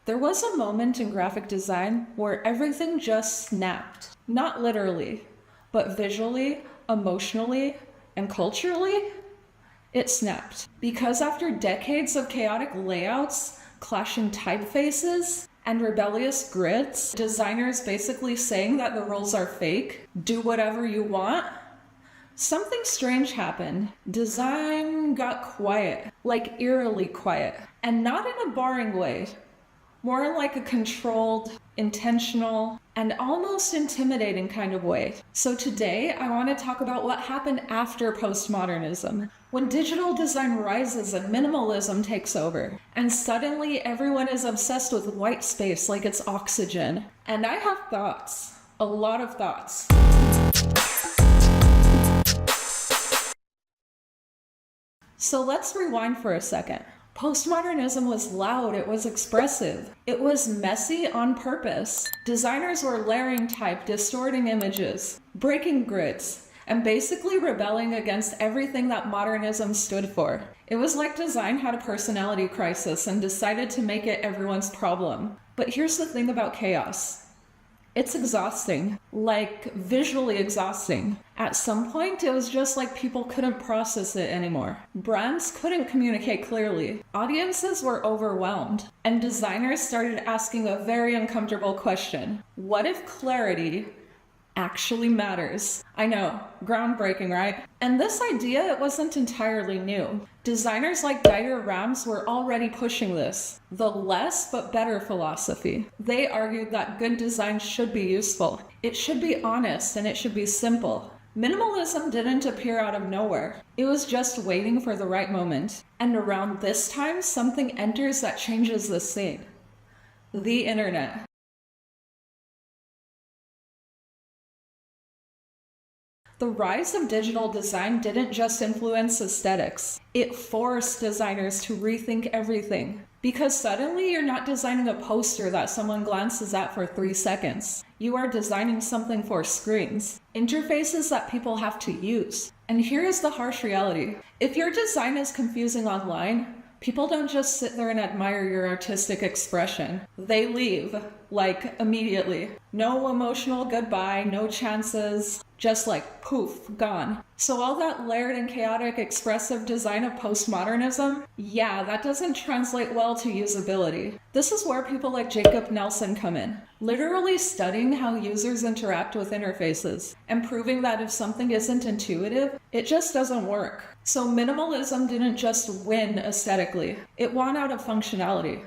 There was a moment in graphic design where everything just snapped. Not literally, but visually, emotionally, and culturally, it snapped. Because after decades of chaotic layouts, clashing typefaces, and rebellious grids, designers basically saying that the rules are fake, do whatever you want, something strange happened. Design got quiet, like eerily quiet, and not in a boring way. More like a controlled, intentional, and almost intimidating kind of way. So today, I want to talk about what happened after postmodernism, when digital design rises and minimalism takes over, and suddenly everyone is obsessed with white space like it's oxygen. And I have thoughts, a lot of thoughts. So let's rewind for a second. Postmodernism was loud, it was expressive. It was messy on purpose. Designers were layering type, distorting images, breaking grids, and basically rebelling against everything that modernism stood for. It was like design had a personality crisis and decided to make it everyone's problem. But here's the thing about chaos. It's exhausting, like visually exhausting. At some point, it was just like people couldn't process it anymore. Brands couldn't communicate clearly. Audiences were overwhelmed. And designers started asking a very uncomfortable question. What if clarity actually matters? I know, groundbreaking, right? And this idea, it wasn't entirely new. Designers like Dieter Rams were already pushing this, the less but better philosophy. They argued that good design should be useful. It should be honest and it should be simple. Minimalism didn't appear out of nowhere. It was just waiting for the right moment. And around this time, something enters that changes the scene. The internet. The rise of digital design didn't just influence aesthetics. It forced designers to rethink everything. Because suddenly you're not designing a poster that someone glances at for 3 seconds. You are designing something for screens, interfaces that people have to use. And here is the harsh reality. If your design is confusing online, people don't just sit there and admire your artistic expression. They leave, like, immediately. No emotional goodbye, no chances. Just like poof, gone. So all that layered and chaotic expressive design of postmodernism, yeah, that doesn't translate well to usability. This is where people like Jacob Nelson come in, literally studying how users interact with interfaces and proving that if something isn't intuitive, it just doesn't work. So minimalism didn't just win aesthetically, it won out of functionality.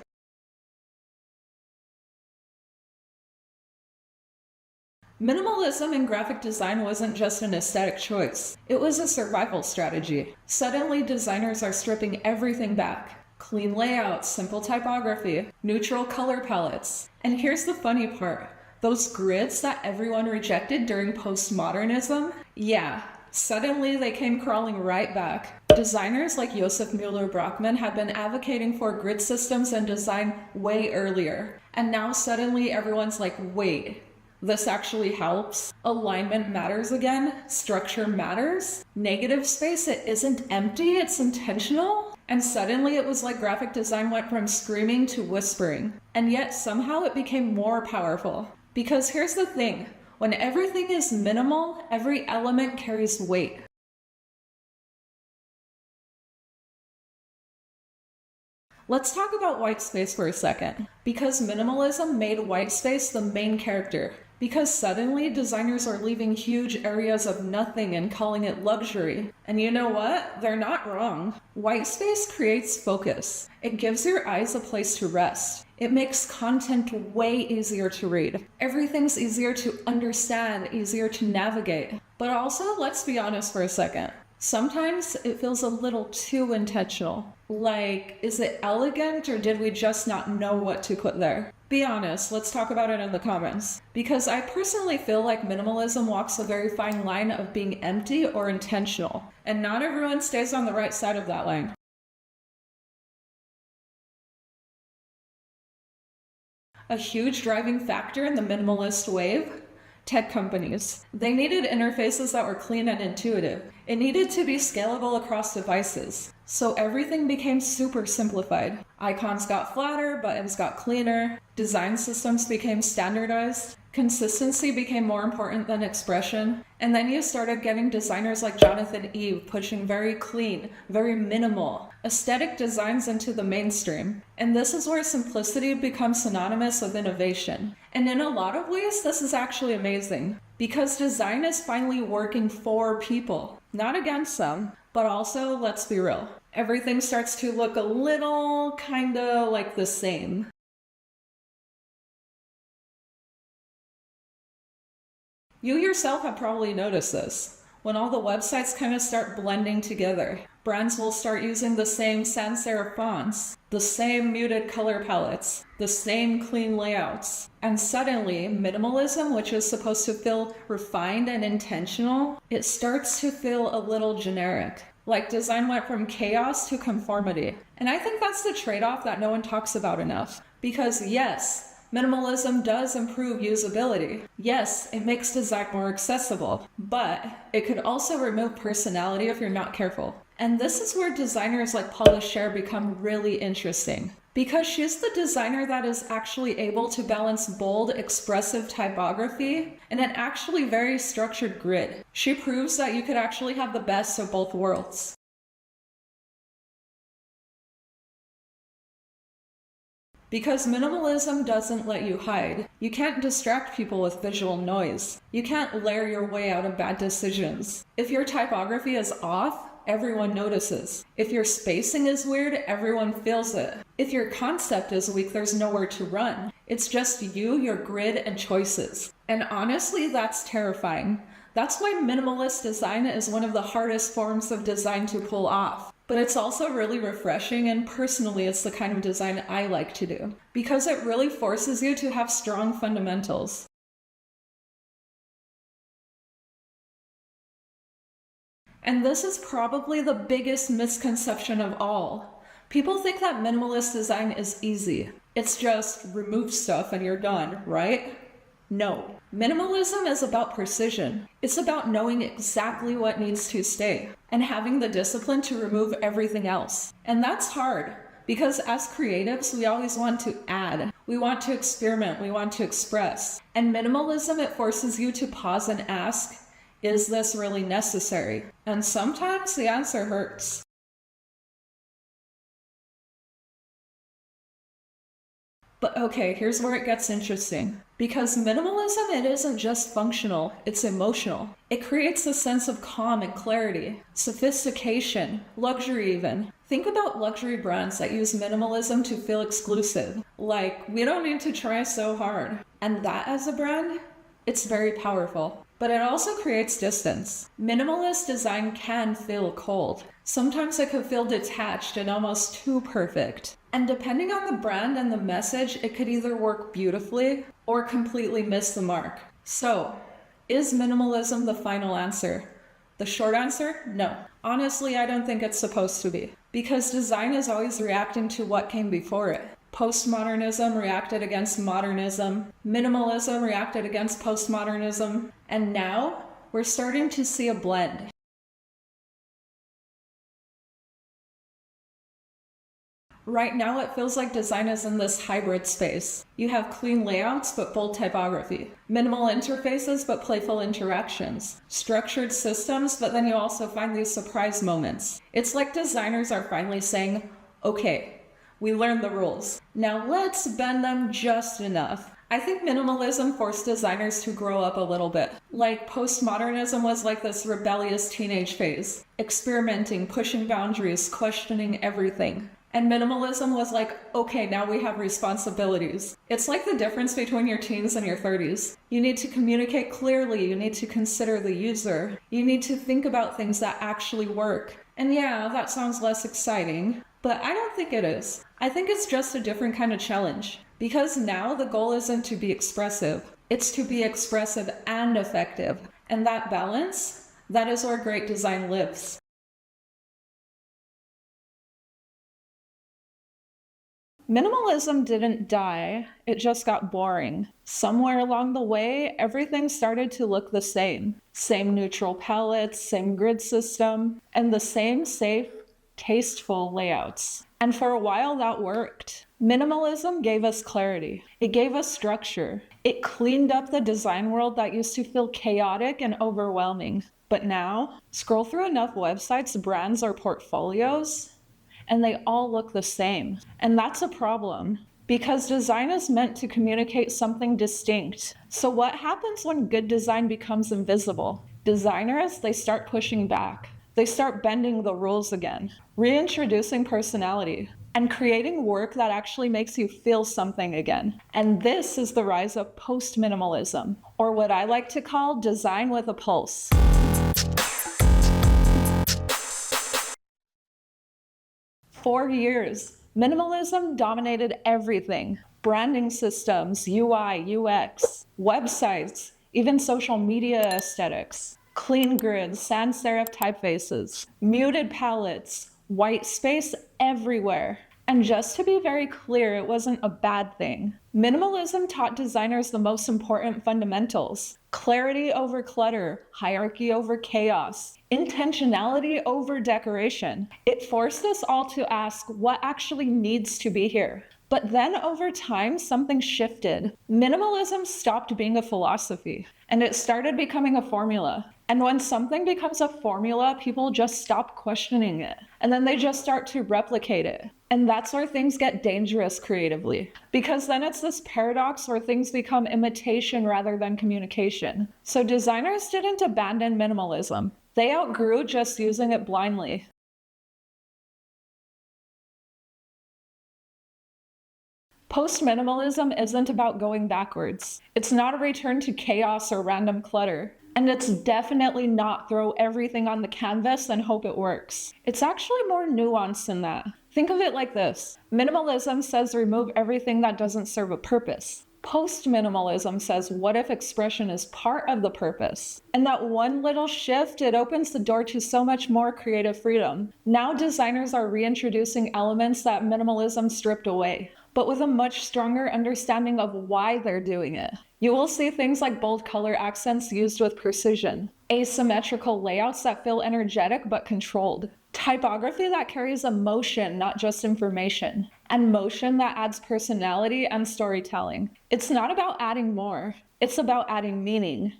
Minimalism in graphic design wasn't just an aesthetic choice. It was a survival strategy. Suddenly, designers are stripping everything back. Clean layouts, simple typography, neutral color palettes. And here's the funny part. Those grids that everyone rejected during postmodernism, yeah, suddenly they came crawling right back. Designers like Josef Müller-Brockmann had been advocating for grid systems and design way earlier. And now suddenly everyone's like, wait, this actually helps. Alignment matters again. Structure matters. Negative space, it isn't empty, it's intentional. And suddenly it was like graphic design went from screaming to whispering. And yet somehow it became more powerful. Because here's the thing, when everything is minimal, every element carries weight. Let's talk about white space for a second. Because minimalism made white space the main character. Because suddenly designers are leaving huge areas of nothing and calling it luxury. And you know what? They're not wrong. White space creates focus. It gives your eyes a place to rest. It makes content way easier to read. Everything's easier to understand, easier to navigate. But also, let's be honest for a second. Sometimes it feels a little too intentional. Like, is it elegant or did we just not know what to put there? Be honest, let's talk about it in the comments. Because I personally feel like minimalism walks a very fine line of being empty or intentional, and not everyone stays on the right side of that line. A huge driving factor in the minimalist wave? Tech companies. They needed interfaces that were clean and intuitive. It needed to be scalable across devices. So everything became super simplified. Icons got flatter, buttons got cleaner, design systems became standardized, consistency became more important than expression, and then you started getting designers like Jonathan Ive pushing very clean, very minimal, aesthetic designs into the mainstream. And this is where simplicity becomes synonymous with innovation. And in a lot of ways, this is actually amazing, because design is finally working for people, not against them. But also, let's be real, everything starts to look a little kinda like the same. You yourself have probably noticed this. When all the websites kind of start blending together, brands will start using the same sans serif fonts, the same muted color palettes, the same clean layouts. And suddenly, minimalism, which is supposed to feel refined and intentional, it starts to feel a little generic. Like design went from chaos to conformity. And I think that's the trade-off that no one talks about enough. Because yes, minimalism does improve usability. Yes, it makes design more accessible, but it could also remove personality if you're not careful. And this is where designers like Paula Scher become really interesting, because she's the designer that is actually able to balance bold, expressive typography and an actually very structured grid. She proves that you could actually have the best of both worlds. Because minimalism doesn't let you hide. You can't distract people with visual noise. You can't layer your way out of bad decisions. If your typography is off, everyone notices. If your spacing is weird, everyone feels it. If your concept is weak, there's nowhere to run. It's just you, your grid, and choices. And honestly, that's terrifying. That's why minimalist design is one of the hardest forms of design to pull off. But it's also really refreshing, and personally, it's the kind of design I like to do, because it really forces you to have strong fundamentals. And this is probably the biggest misconception of all. People think that minimalist design is easy. It's just remove stuff and you're done, right? No. Minimalism is about precision. It's about knowing exactly what needs to stay and having the discipline to remove everything else. And that's hard, because as creatives, we always want to add. We want to experiment. We want to express. And minimalism, it forces you to pause and ask, is this really necessary? And sometimes the answer hurts. But okay, here's where it gets interesting. Because minimalism, it isn't just functional, it's emotional. It creates a sense of calm and clarity, sophistication, luxury even. Think about luxury brands that use minimalism to feel exclusive. Like, we don't need to try so hard. And that as a brand, it's very powerful. But it also creates distance. Minimalist design can feel cold. Sometimes it could feel detached and almost too perfect. And depending on the brand and the message, it could either work beautifully or completely miss the mark. So, is minimalism the final answer? The short answer? No. Honestly, I don't think it's supposed to be. Because design is always reacting to what came before it. Postmodernism reacted against modernism. Minimalism reacted against postmodernism. And now, we're starting to see a blend. Right now, it feels like design is in this hybrid space. You have clean layouts, but bold typography. Minimal interfaces, but playful interactions. Structured systems, but then you also find these surprise moments. It's like designers are finally saying, okay, we learned the rules. Now let's bend them just enough. I think minimalism forced designers to grow up a little bit. Like postmodernism was like this rebellious teenage phase. Experimenting, pushing boundaries, questioning everything. And minimalism was like, okay, now we have responsibilities. It's like the difference between your teens and your 30s. You need to communicate clearly. You need to consider the user. You need to think about things that actually work. And yeah, that sounds less exciting, but I don't think it is. I think it's just a different kind of challenge. Because now the goal isn't to be expressive. It's to be expressive and effective. And that balance, that is where great design lives. Minimalism didn't die, it just got boring. Somewhere along the way, everything started to look the same. Same neutral palettes, same grid system, and the same safe, tasteful layouts. And for a while that worked. Minimalism gave us clarity. It gave us structure. It cleaned up the design world that used to feel chaotic and overwhelming. But now, scroll through enough websites, brands, or portfolios, and they all look the same. And that's a problem because design is meant to communicate something distinct. So what happens when good design becomes invisible? Designers, they start pushing back. They start bending the rules again, reintroducing personality, and creating work that actually makes you feel something again. And this is the rise of post-minimalism, or what I like to call design with a pulse. For years, minimalism dominated everything. Branding systems, UI, UX, websites, even social media aesthetics. Clean grids, sans serif typefaces, muted palettes, white space everywhere. And just to be very clear, it wasn't a bad thing. Minimalism taught designers the most important fundamentals: clarity over clutter, hierarchy over chaos, intentionality over decoration. It forced us all to ask what actually needs to be here. But then over time, something shifted. Minimalism stopped being a philosophy, and it started becoming a formula. And when something becomes a formula, people just stop questioning it. And then they just start to replicate it. And that's where things get dangerous creatively. Because then it's this paradox where things become imitation rather than communication. So designers didn't abandon minimalism. They outgrew just using it blindly. Post-minimalism isn't about going backwards. It's not a return to chaos or random clutter. And it's definitely not throw everything on the canvas and hope it works. It's actually more nuanced than that. Think of it like this. Minimalism says remove everything that doesn't serve a purpose. Post-minimalism says what if expression is part of the purpose? And that one little shift, it opens the door to so much more creative freedom. Now designers are reintroducing elements that minimalism stripped away, but with a much stronger understanding of why they're doing it. You will see things like bold color accents used with precision, asymmetrical layouts that feel energetic but controlled, typography that carries emotion, not just information, and motion that adds personality and storytelling. It's not about adding more, it's about adding meaning.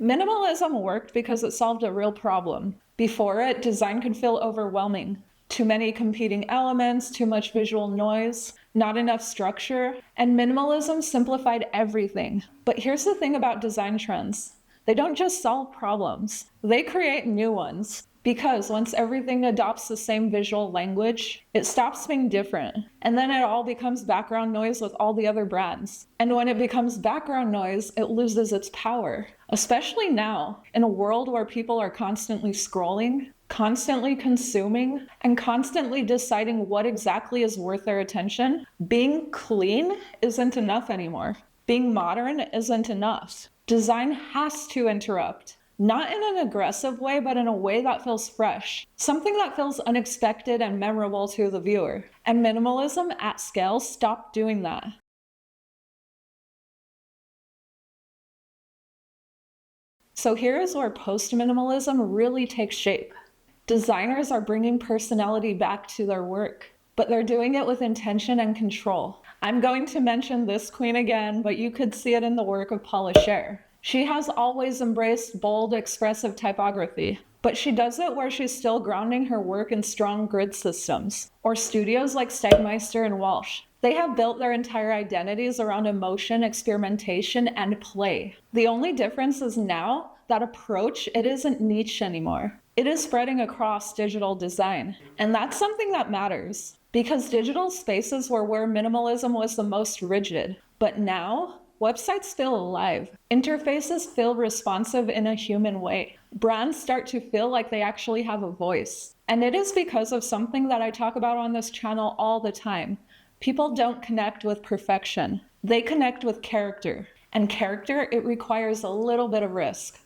Minimalism worked because it solved a real problem. Before it, design could feel overwhelming. Too many competing elements, too much visual noise, not enough structure, and minimalism simplified everything. But here's the thing about design trends. They don't just solve problems, they create new ones. Because once everything adopts the same visual language, it stops being different. And then it all becomes background noise with all the other brands. And when it becomes background noise, it loses its power. Especially now, in a world where people are constantly scrolling, constantly consuming, and constantly deciding what exactly is worth their attention, being clean isn't enough anymore. Being modern isn't enough. Design has to interrupt. Not in an aggressive way, but in a way that feels fresh. Something that feels unexpected and memorable to the viewer. And minimalism at scale stopped doing that. So here is where post-minimalism really takes shape. Designers are bringing personality back to their work, but they're doing it with intention and control. I'm going to mention this queen again, but you could see it in the work of Paula Scher. She has always embraced bold, expressive typography, but she does it where she's still grounding her work in strong grid systems, or studios like Stegmeister and Walsh. They have built their entire identities around emotion, experimentation, and play. The only difference is now that approach, it isn't niche anymore. It is spreading across digital design, and that's something that matters, because digital spaces were where minimalism was the most rigid. But now, websites feel alive. Interfaces feel responsive in a human way. Brands start to feel like they actually have a voice. And it is because of something that I talk about on this channel all the time. People don't connect with perfection. They connect with character. And character, it requires a little bit of risk.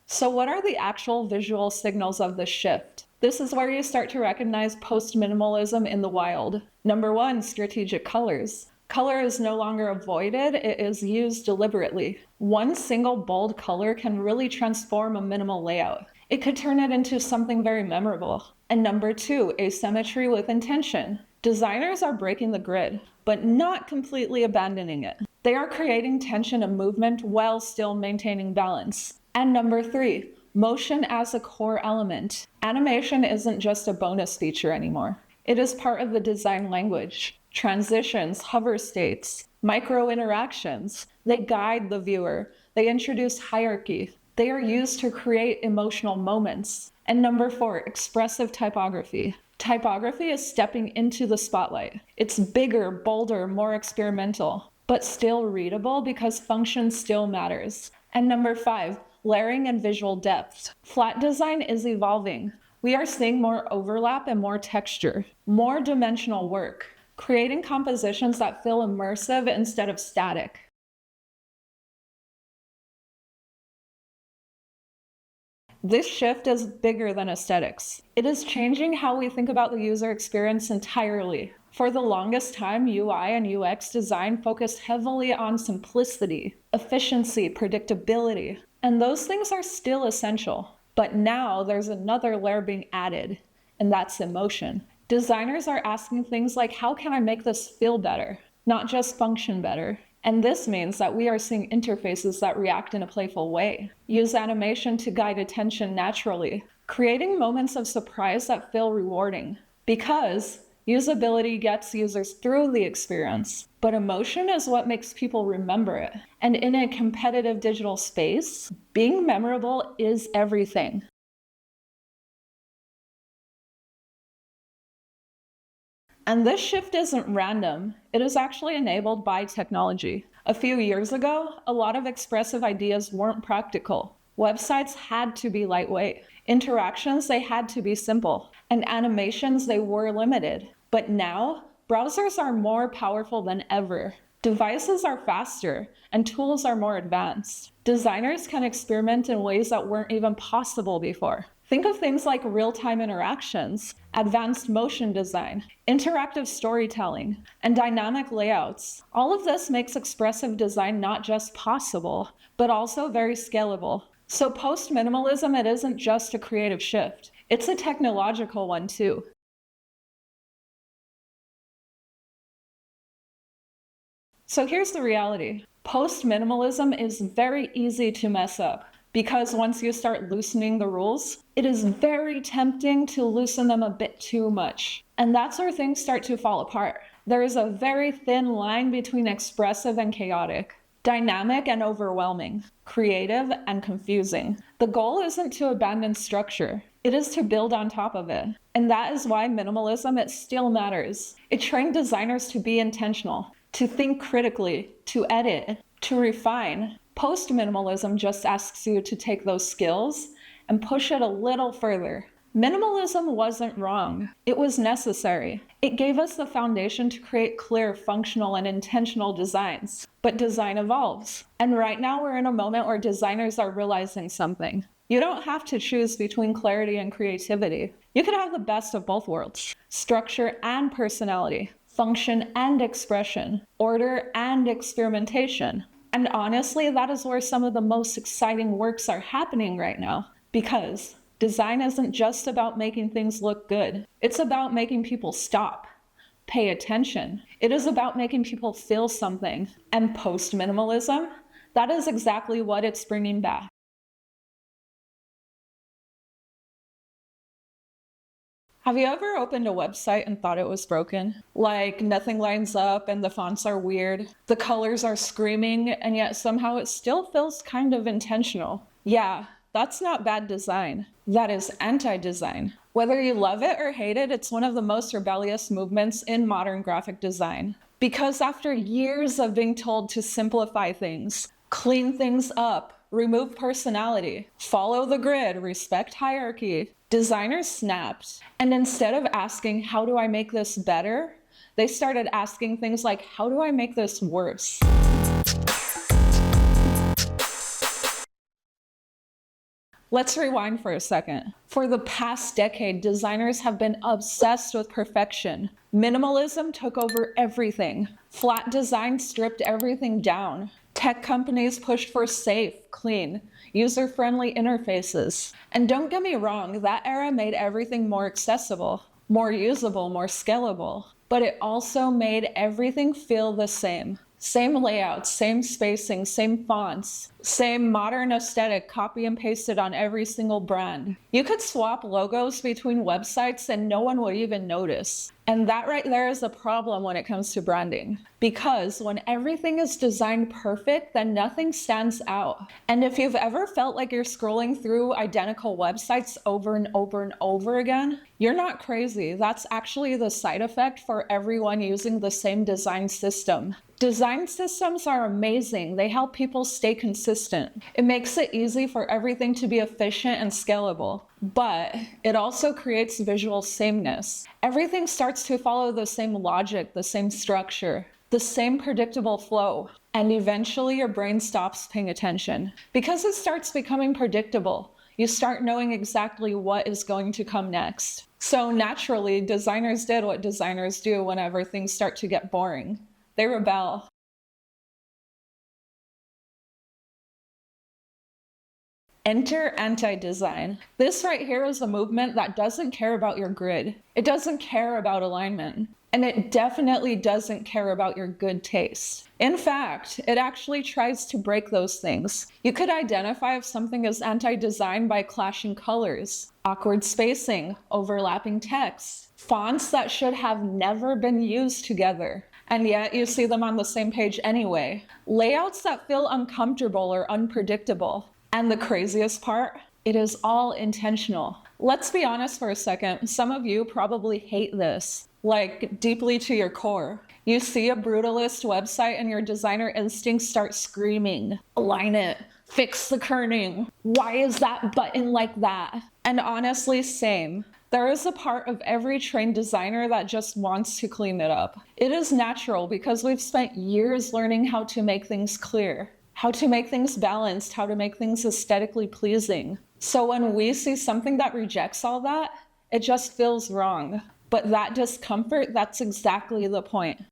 So what are the actual visual signals of this shift? This is where you start to recognize post-minimalism in the wild. Number one, strategic colors. Color is no longer avoided, it is used deliberately. One single bold color can really transform a minimal layout. It could turn it into something very memorable. And number two, asymmetry with intention. Designers are breaking the grid, but not completely abandoning it. They are creating tension and movement while still maintaining balance. And number three, motion as a core element. Animation isn't just a bonus feature anymore. It is part of the design language. Transitions, hover states, micro interactions, they guide the viewer. They introduce hierarchy. They are used to create emotional moments. And number four, expressive typography. Typography is stepping into the spotlight. It's bigger, bolder, more experimental, but still readable because function still matters. And number five, layering and visual depth. Flat design is evolving. We are seeing more overlap and more texture, more dimensional work, creating compositions that feel immersive instead of static. This shift is bigger than aesthetics. It is changing how we think about the user experience entirely. For the longest time, UI and UX design focused heavily on simplicity, efficiency, predictability, and those things are still essential. But now there's another layer being added, and that's emotion. Designers are asking things like, how can I make this feel better, not just function better? And this means that we are seeing interfaces that react in a playful way, use animation to guide attention naturally, creating moments of surprise that feel rewarding. Because usability gets users through the experience, but emotion is what makes people remember it. And in a competitive digital space, being memorable is everything. And this shift isn't random. It is actually enabled by technology. A few years ago, a lot of expressive ideas weren't practical. Websites had to be lightweight. Interactions, they had to be simple. And animations, they were limited. But now, browsers are more powerful than ever. Devices are faster, and tools are more advanced. Designers can experiment in ways that weren't even possible before. Think of things like real-time interactions, advanced motion design, interactive storytelling, and dynamic layouts. All of this makes expressive design not just possible, but also very scalable. So post-minimalism, it isn't just a creative shift. It's a technological one too. So here's the reality. Post-minimalism is very easy to mess up. Because once you start loosening the rules, it is very tempting to loosen them a bit too much. And that's where things start to fall apart. There is a very thin line between expressive and chaotic, dynamic and overwhelming, creative and confusing. The goal isn't to abandon structure. It is to build on top of it. And that is why minimalism, it still matters. It trained designers to be intentional, to think critically, to edit, to refine. Post-minimalism just asks you to take those skills and push it a little further. Minimalism wasn't wrong. It was necessary. It gave us the foundation to create clear, functional, and intentional designs. But design evolves. And right now we're in a moment where designers are realizing something. You don't have to choose between clarity and creativity. You can have the best of both worlds. Structure and personality. Function and expression. Order and experimentation. And honestly, that is where some of the most exciting works are happening right now. Because design isn't just about making things look good. It's about making people stop, pay attention. It is about making people feel something. And post-minimalism, that is exactly what it's bringing back. Have you ever opened a website and thought it was broken? Like nothing lines up and the fonts are weird, the colors are screaming, and yet somehow it still feels kind of intentional. Yeah, that's not bad design. That is anti-design. Whether you love it or hate it, it's one of the most rebellious movements in modern graphic design. Because after years of being told to simplify things, clean things up, remove personality, follow the grid, respect hierarchy, designers snapped. And instead of asking, how do I make this better? They started asking things like, how do I make this worse? Let's rewind for a second. For the past decade, designers have been obsessed with perfection. Minimalism took over everything. Flat design stripped everything down. Tech companies pushed for safe, clean, user-friendly interfaces. And don't get me wrong, that era made everything more accessible, more usable, more scalable. But it also made everything feel the same. Same layouts, same spacing, same fonts, same modern aesthetic copy and pasted on every single brand. You could swap logos between websites and no one would even notice. And that right there is a problem when it comes to branding. Because when everything is designed perfect, then nothing stands out. And if you've ever felt like you're scrolling through identical websites over and over and over again, you're not crazy. That's actually the side effect for everyone using the same design system. Design systems are amazing. They help people stay consistent. It makes it easy for everything to be efficient and scalable. But it also creates visual sameness. Everything starts to follow the same logic, the same structure, the same predictable flow. And eventually your brain stops paying attention because it starts becoming predictable. You start knowing exactly what is going to come next. So naturally, designers did what designers do whenever things start to get boring. They rebel. Enter anti-design. This right here is a movement that doesn't care about your grid. It doesn't care about alignment. And it definitely doesn't care about your good taste. In fact, it actually tries to break those things. You could identify if something is anti-design by clashing colors, awkward spacing, overlapping text, fonts that should have never been used together. And yet you see them on the same page anyway. Layouts that feel uncomfortable or unpredictable. And the craziest part, it is all intentional. Let's be honest for a second. Some of you probably hate this, like deeply to your core. You see a brutalist website and your designer instincts start screaming, align it, fix the kerning. Why is that button like that? And honestly, same. There is a part of every trained designer that just wants to clean it up. It is natural because we've spent years learning how to make things clear, how to make things balanced, how to make things aesthetically pleasing. So when we see something that rejects all that, it just feels wrong. But that discomfort, that's exactly the point.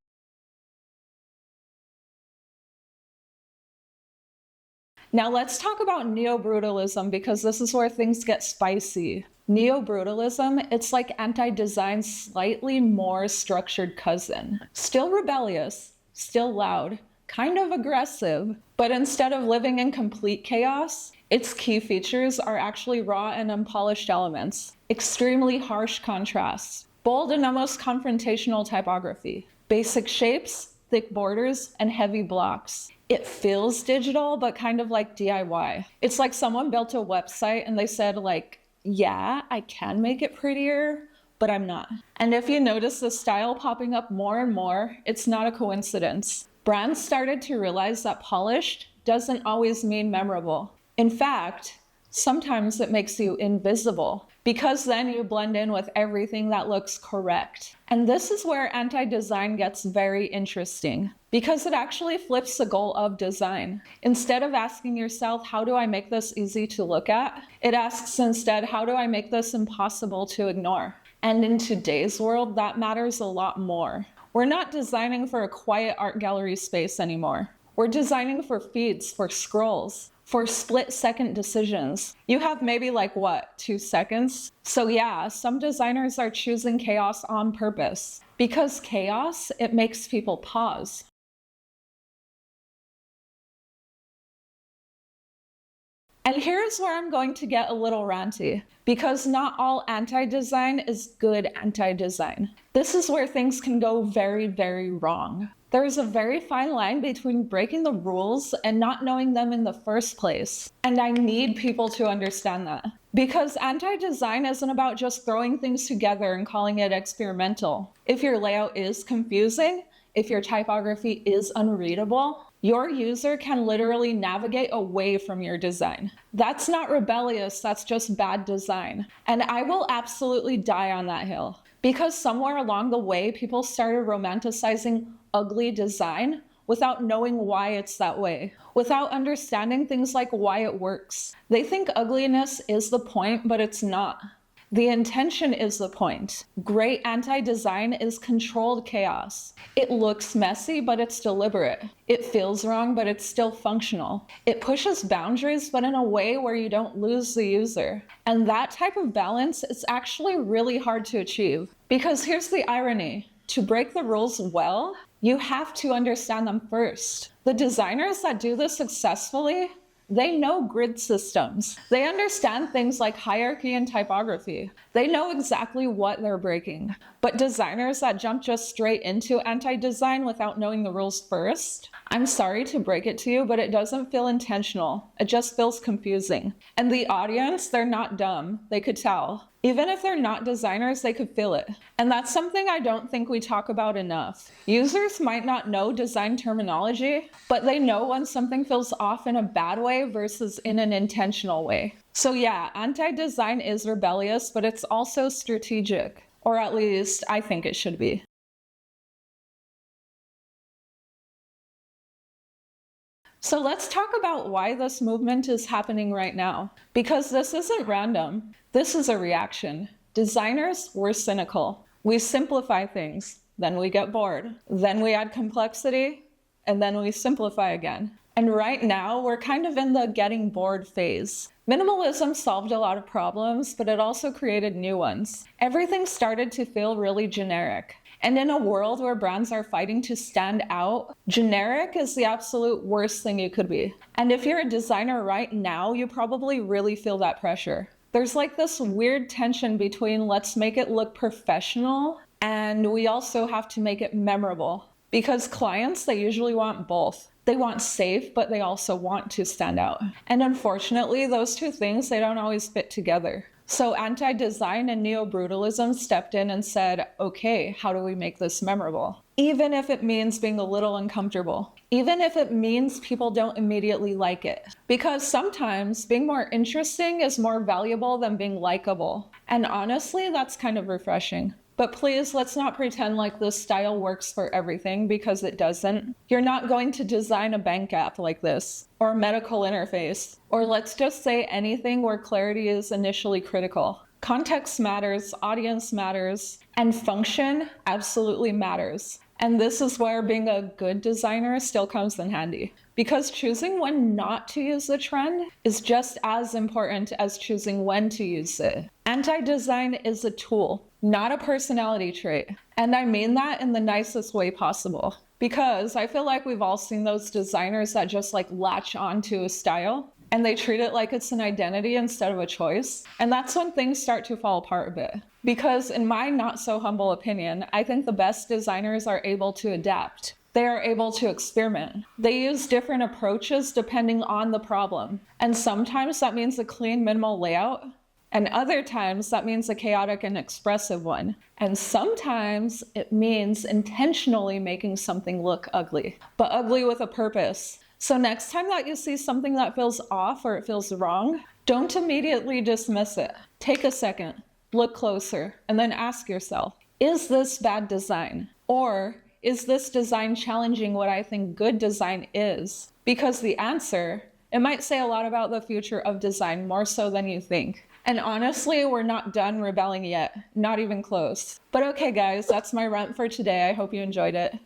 Now let's talk about neo-brutalism because this is where things get spicy. Neo-brutalism, it's like anti-design's slightly more structured cousin. Still rebellious, still loud, kind of aggressive, but instead of living in complete chaos, its key features are actually raw and unpolished elements, extremely harsh contrasts, bold and almost confrontational typography, basic shapes, thick borders, and heavy blocks. It feels digital, but kind of like DIY. It's like someone built a website and they said like, yeah, I can make it prettier, but I'm not. And if you notice the style popping up more and more, it's not a coincidence. Brands started to realize that polished doesn't always mean memorable. In fact, sometimes it makes you invisible because then you blend in with everything that looks correct. And this is where anti-design gets very interesting because it actually flips the goal of design. Instead of asking yourself, how do I make this easy to look at? It asks instead, how do I make this impossible to ignore? And in today's world, that matters a lot more. We're not designing for a quiet art gallery space anymore. We're designing for feeds, for scrolls, for split-second decisions. You have maybe like what, 2 seconds? So yeah, some designers are choosing chaos on purpose. Because chaos, it makes people pause. And here's where I'm going to get a little ranty, because not all anti-design is good anti-design. This is where things can go very, very wrong. There is a very fine line between breaking the rules and not knowing them in the first place. And I need people to understand that. Because anti-design isn't about just throwing things together and calling it experimental. If your layout is confusing, if your typography is unreadable, your user can literally navigate away from your design. That's not rebellious, that's just bad design. And I will absolutely die on that hill. Because somewhere along the way, people started romanticizing ugly design without knowing why it's that way, without understanding things like why it works. They think ugliness is the point, but it's not. The intention is the point. Great anti-design is controlled chaos. It looks messy, but it's deliberate. It feels wrong, but it's still functional. It pushes boundaries, but in a way where you don't lose the user. And that type of balance is actually really hard to achieve. Because here's the irony. To break the rules well, you have to understand them first. The designers that do this successfully, they know grid systems. They understand things like hierarchy and typography. They know exactly what they're breaking. But designers that jump just straight into anti-design without knowing the rules first, I'm sorry to break it to you, but it doesn't feel intentional. It just feels confusing. And the audience, they're not dumb. They could tell. Even if they're not designers, they could feel it. And that's something I don't think we talk about enough. Users might not know design terminology, but they know when something feels off in a bad way versus in an intentional way. So yeah, anti-design is rebellious, but it's also strategic. Or at least, I think it should be. So let's talk about why this movement is happening right now. Because this isn't random. This is a reaction. Designers, we're cynical. We simplify things, then we get bored. Then we add complexity, and then we simplify again. And right now, we're kind of in the getting bored phase. Minimalism solved a lot of problems, but it also created new ones. Everything started to feel really generic. And in a world where brands are fighting to stand out, generic is the absolute worst thing you could be. And if you're a designer right now, you probably really feel that pressure. There's like this weird tension between let's make it look professional and we also have to make it memorable. Because clients, they usually want both. They want safe, but they also want to stand out. And unfortunately, those two things, they don't always fit together. So anti-design and neo-brutalism stepped in and said, okay, how do we make this memorable? Even if it means being a little uncomfortable. Even if it means people don't immediately like it. Because sometimes being more interesting is more valuable than being likable. And honestly, that's kind of refreshing. But please, let's not pretend like this style works for everything, because it doesn't. You're not going to design a bank app like this, or a medical interface, or let's just say anything where clarity is initially critical. Context matters, audience matters, and function absolutely matters. And this is where being a good designer still comes in handy. Because choosing when not to use the trend is just as important as choosing when to use it. Anti-design is a tool, not a personality trait. And I mean that in the nicest way possible. Because I feel like we've all seen those designers that just like latch onto a style and they treat it like it's an identity instead of a choice. And that's when things start to fall apart a bit. Because in my not so humble opinion, I think the best designers are able to adapt. They are able to experiment. They use different approaches depending on the problem. And sometimes that means a clean, minimal layout. And other times that means a chaotic and expressive one. And sometimes it means intentionally making something look ugly, but ugly with a purpose. So next time that you see something that feels off or it feels wrong, don't immediately dismiss it. Take a second, look closer, and then ask yourself, is this bad design? Or is this design challenging what I think good design is? Because the answer, it might say a lot about the future of design, more so than you think. And honestly, we're not done rebelling yet, not even close. But okay guys, that's my rant for today. I hope you enjoyed it.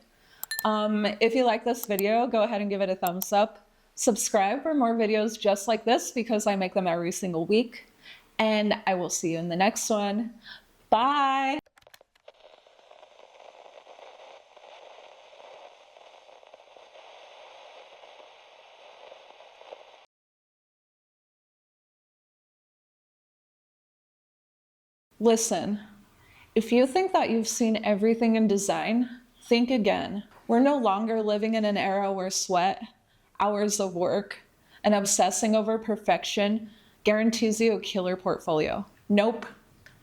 If you like this video, go ahead and give it a thumbs up. Subscribe for more videos just like this because I make them every single week. And I will see you in the next one. Bye! Listen, if you think that you've seen everything in design, think again. We're no longer living in an era where sweat, hours of work, and obsessing over perfection guarantees you a killer portfolio. Nope.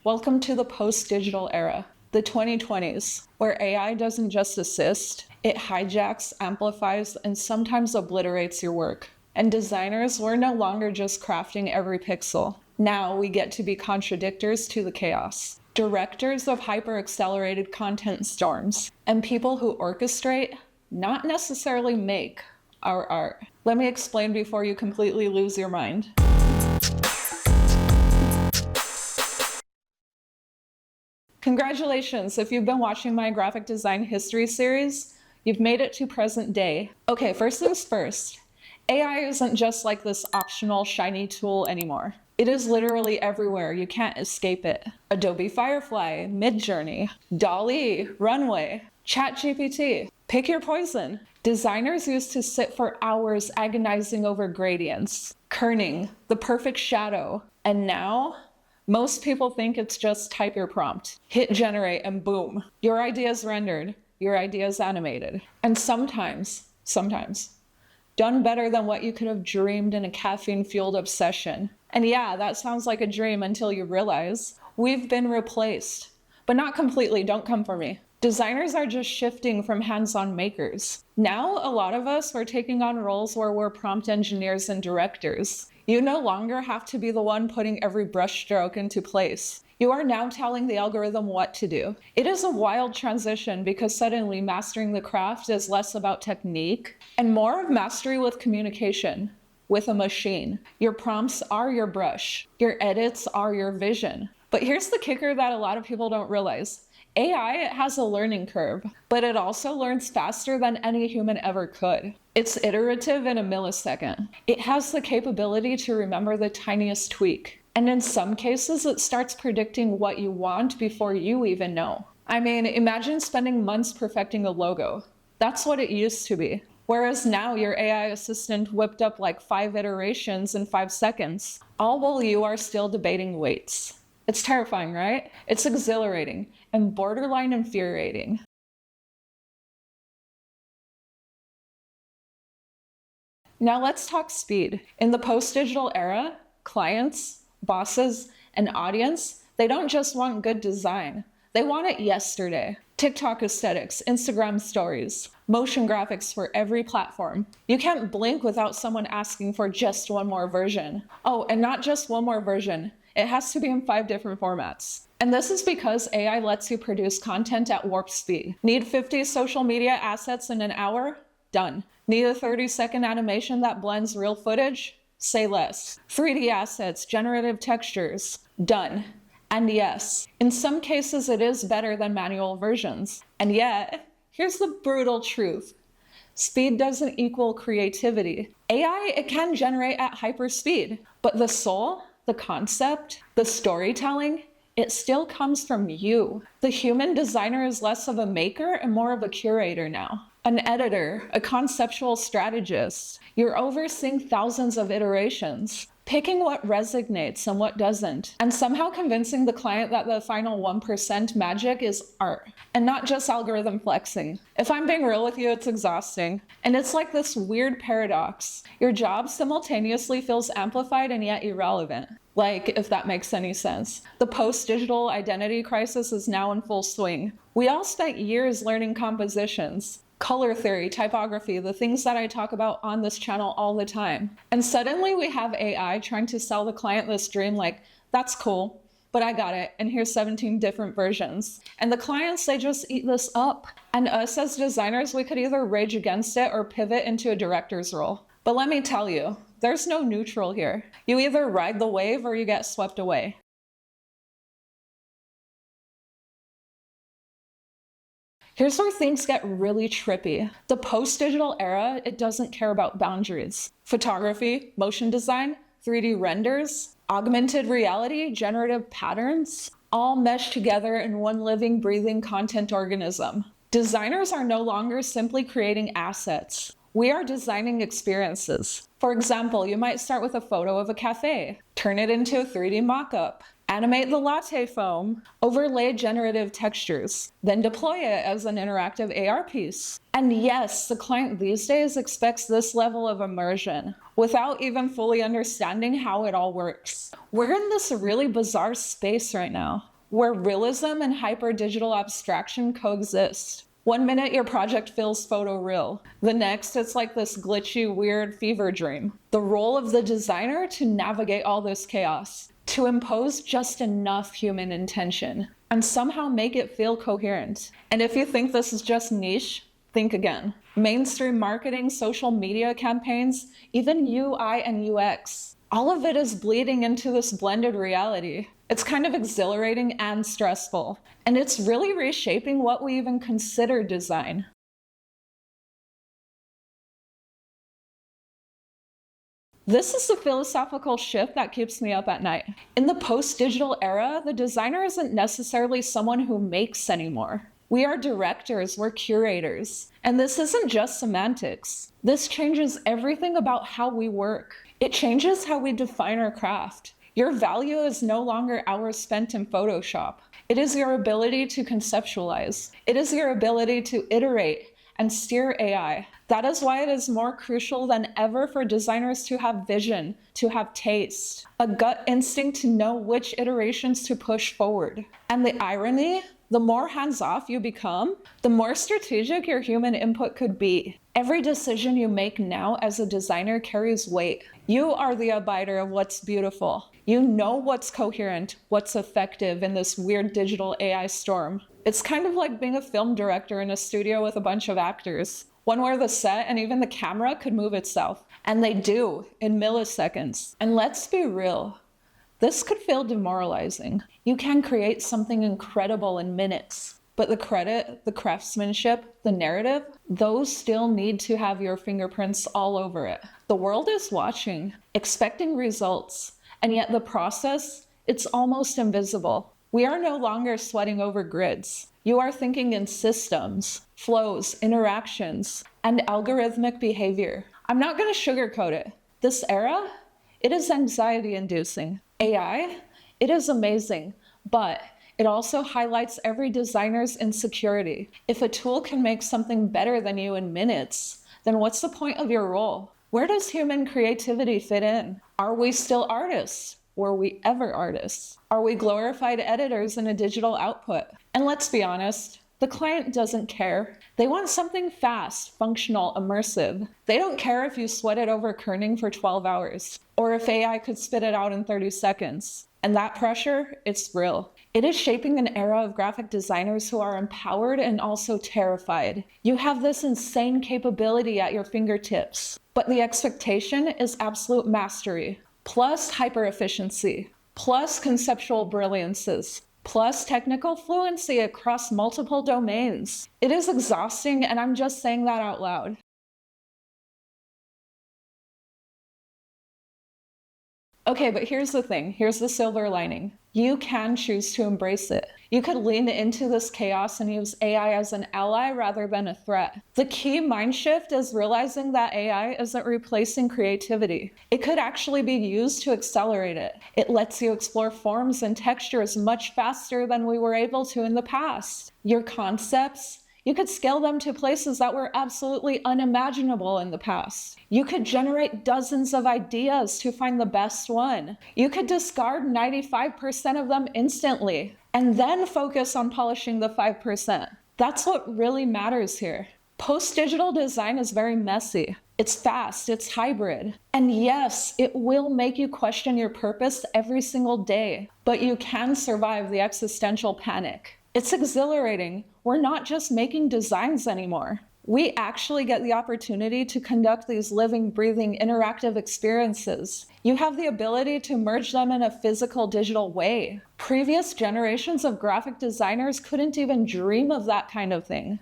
Welcome to the post-digital era, the 2020s, where AI doesn't just assist, it hijacks, amplifies, and sometimes obliterates your work. And designers, we're no longer just crafting every pixel. Now we get to be contradictors to the chaos, directors of hyper-accelerated content storms, and people who orchestrate, not necessarily make, our art. Let me explain before you completely lose your mind. Congratulations, if you've been watching my graphic design history series, you've made it to present day. Okay, first things first, AI isn't just like this optional shiny tool anymore. It is literally everywhere, you can't escape it. Adobe Firefly, Midjourney, DALL-E, Runway, ChatGPT, pick your poison. Designers used to sit for hours agonizing over gradients, kerning, the perfect shadow, and now, most people think it's just type your prompt, hit generate, and boom, your idea is rendered, your idea is animated. And sometimes, done better than what you could have dreamed in a caffeine-fueled obsession. And yeah, that sounds like a dream until you realize we've been replaced. But not completely, don't come for me. Designers are just shifting from hands-on makers. Now, a lot of us are taking on roles where we're prompt engineers and directors. You no longer have to be the one putting every brushstroke into place. You are now telling the algorithm what to do. It is a wild transition because suddenly mastering the craft is less about technique and more of mastery with communication, with a machine. Your prompts are your brush. Your edits are your vision. But here's the kicker that a lot of people don't realize. AI has a learning curve, but it also learns faster than any human ever could. It's iterative in a millisecond. It has the capability to remember the tiniest tweak. And in some cases, it starts predicting what you want before you even know. I mean, imagine spending months perfecting a logo. That's what it used to be. Whereas now your AI assistant whipped up like 5 iterations in 5 seconds, all while you are still debating weights. It's terrifying, right? It's exhilarating and borderline infuriating. Now let's talk speed. In the post-digital era, clients, bosses, and audience, they don't just want good design. They want it yesterday. TikTok aesthetics, Instagram stories, motion graphics for every platform. You can't blink without someone asking for just one more version. Oh, and not just one more version. It has to be in 5 different formats. And this is because AI lets you produce content at warp speed. Need 50 social media assets in an hour? Done. Need a 30-second animation that blends real footage? Say less. 3D assets, generative textures? Done. And yes, in some cases it is better than manual versions. And yet, here's the brutal truth. Speed doesn't equal creativity. AI, it can generate at hyperspeed, but the soul, the concept, the storytelling, it still comes from you. The human designer is less of a maker and more of a curator now. An editor, a conceptual strategist. You're overseeing thousands of iterations, picking what resonates and what doesn't, and somehow convincing the client that the final 1% magic is art, and not just algorithm flexing. If I'm being real with you, it's exhausting. And it's like this weird paradox. Your job simultaneously feels amplified and yet irrelevant. Like, if that makes any sense. The post-digital identity crisis is now in full swing. We all spent years learning compositions, color theory, typography, the things that I talk about on this channel all the time. And suddenly we have AI trying to sell the client this dream like, that's cool, but I got it, and here's 17 different versions. And the clients, they just eat this up. And us as designers, we could either rage against it or pivot into a director's role. But let me tell you, there's no neutral here. You either ride the wave or you get swept away. Here's where things get really trippy. The post-digital era, it doesn't care about boundaries. Photography, motion design, 3D renders, augmented reality, generative patterns, all mesh together in one living, breathing content organism. Designers are no longer simply creating assets. We are designing experiences. For example, you might start with a photo of a cafe, turn it into a 3D mock-up, animate the latte foam, overlay generative textures, then deploy it as an interactive AR piece. And yes, the client these days expects this level of immersion without even fully understanding how it all works. We're in this really bizarre space right now, where realism and hyper-digital abstraction coexist. One minute your project feels photoreal. The next, it's like this glitchy, weird fever dream. The role of the designer to navigate all this chaos, to impose just enough human intention, and somehow make it feel coherent. And if you think this is just niche, think again. Mainstream marketing, social media campaigns, even UI and UX, all of it is bleeding into this blended reality. It's kind of exhilarating and stressful, and it's really reshaping what we even consider design. This is the philosophical shift that keeps me up at night. In the post-digital era, the designer isn't necessarily someone who makes anymore. We are directors, we're curators. And this isn't just semantics. This changes everything about how we work. It changes how we define our craft. Your value is no longer hours spent in Photoshop. It is your ability to conceptualize. It is your ability to iterate and steer AI. That is why it is more crucial than ever for designers to have vision, to have taste, a gut instinct to know which iterations to push forward. And the irony, the more hands-off you become, the more strategic your human input could be. Every decision you make now as a designer carries weight. You are the abider of what's beautiful. You know what's coherent, what's effective in this weird digital AI storm. It's kind of like being a film director in a studio with a bunch of actors, one where the set and even the camera could move itself. And they do, in milliseconds. And let's be real, this could feel demoralizing. You can create something incredible in minutes, but the credit, the craftsmanship, the narrative, those still need to have your fingerprints all over it. The world is watching, expecting results, and yet the process, it's almost invisible. We are no longer sweating over grids. You are thinking in systems, flows, interactions, and algorithmic behavior. I'm not going to sugarcoat it. This era, it is anxiety-inducing. AI, it is amazing, but it also highlights every designer's insecurity. If a tool can make something better than you in minutes, then what's the point of your role? Where does human creativity fit in? Are we still artists? Were we ever artists? Are we glorified editors in a digital output? And let's be honest, the client doesn't care. They want something fast, functional, immersive. They don't care if you sweat it over kerning for 12 hours, or if AI could spit it out in 30 seconds. And that pressure, it's real. It is shaping an era of graphic designers who are empowered and also terrified. You have this insane capability at your fingertips, but the expectation is absolute mastery, plus hyper-efficiency, plus conceptual brilliances, plus technical fluency across multiple domains. It is exhausting, and I'm just saying that out loud. Okay, but here's the thing. Here's the silver lining. You can choose to embrace it. You could lean into this chaos and use AI as an ally rather than a threat. The key mind shift is realizing that AI isn't replacing creativity. It could actually be used to accelerate it. It lets you explore forms and textures much faster than we were able to in the past. Your concepts, you could scale them to places that were absolutely unimaginable in the past. You could generate dozens of ideas to find the best one. You could discard 95% of them instantly, and then focus on polishing the 5%. That's what really matters here. Post-digital design is very messy. It's fast, it's hybrid. And yes, it will make you question your purpose every single day, but you can survive the existential panic. It's exhilarating. We're not just making designs anymore. We actually get the opportunity to conduct these living, breathing, interactive experiences. You have the ability to merge them in a physical, digital way. Previous generations of graphic designers couldn't even dream of that kind of thing.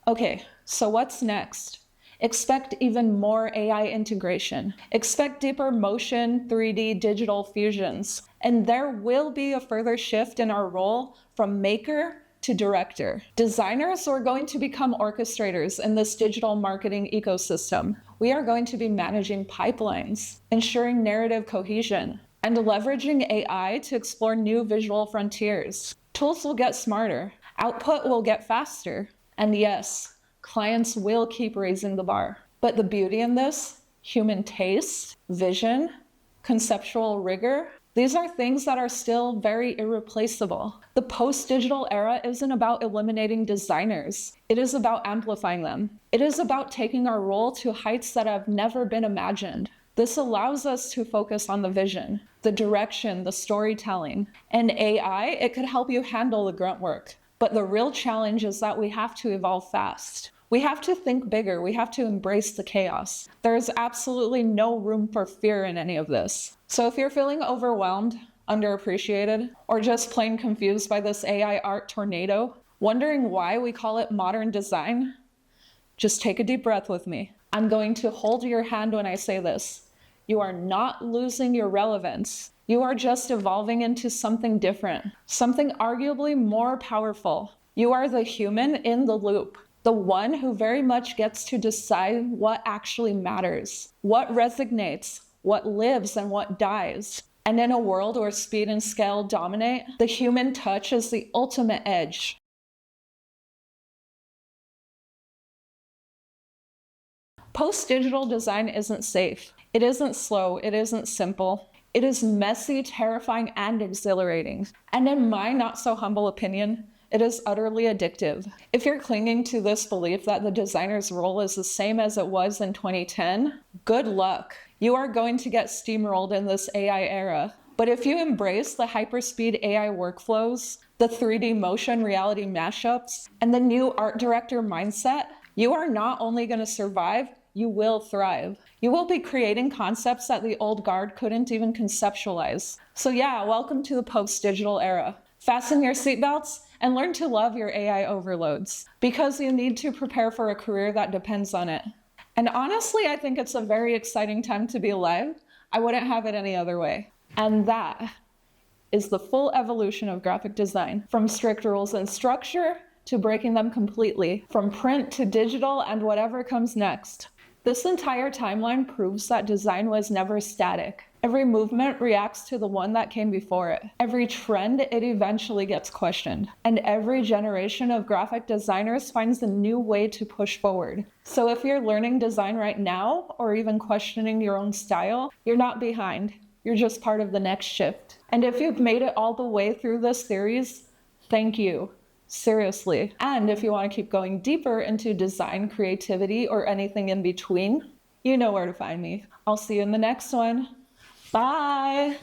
Okay, so what's next? Expect even more AI integration. Expect deeper motion, 3D, digital fusions. And there will be a further shift in our role from maker to director. Designers are going to become orchestrators in this digital marketing ecosystem. We are going to be managing pipelines, ensuring narrative cohesion, and leveraging AI to explore new visual frontiers. Tools will get smarter, output will get faster, and yes, clients will keep raising the bar. But the beauty in this, human taste, vision, conceptual rigor, these are things that are still very irreplaceable. The post-digital era isn't about eliminating designers. It is about amplifying them. It is about taking our role to heights that have never been imagined. This allows us to focus on the vision, the direction, the storytelling. And AI, it could help you handle the grunt work. But the real challenge is that we have to evolve fast. We have to think bigger. We have to embrace the chaos. There's absolutely no room for fear in any of this. So if you're feeling overwhelmed, underappreciated, or just plain confused by this AI art tornado, wondering why we call it modern design, just take a deep breath with me. I'm going to hold your hand when I say this. You are not losing your relevance. You are just evolving into something different, something arguably more powerful. You are the human in the loop, the one who very much gets to decide what actually matters, what resonates, what lives, and what dies. And in a world where speed and scale dominate, the human touch is the ultimate edge. Post-digital design isn't safe. It isn't slow. It isn't simple. It is messy, terrifying, and exhilarating. And in my not so humble opinion, it is utterly addictive. If you're clinging to this belief that the designer's role is the same as it was in 2010, good luck. You are going to get steamrolled in this AI era. But if you embrace the hyperspeed AI workflows, the 3D motion reality mashups, and the new art director mindset, you are not only going to survive, you will thrive. You will be creating concepts that the old guard couldn't even conceptualize. So yeah, welcome to the post-digital era. Fasten your seatbelts and learn to love your AI overloads, because you need to prepare for a career that depends on it. And honestly, I think it's a very exciting time to be alive. I wouldn't have it any other way. And that is the full evolution of graphic design, from strict rules and structure to breaking them completely, from print to digital and whatever comes next. This entire timeline proves that design was never static. Every movement reacts to the one that came before it. Every trend, it eventually gets questioned. And every generation of graphic designers finds a new way to push forward. So if you're learning design right now, or even questioning your own style, you're not behind. You're just part of the next shift. And if you've made it all the way through this series, thank you. Seriously. And if you want to keep going deeper into design, creativity, or anything in between, you know where to find me. I'll see you in the next one. Bye!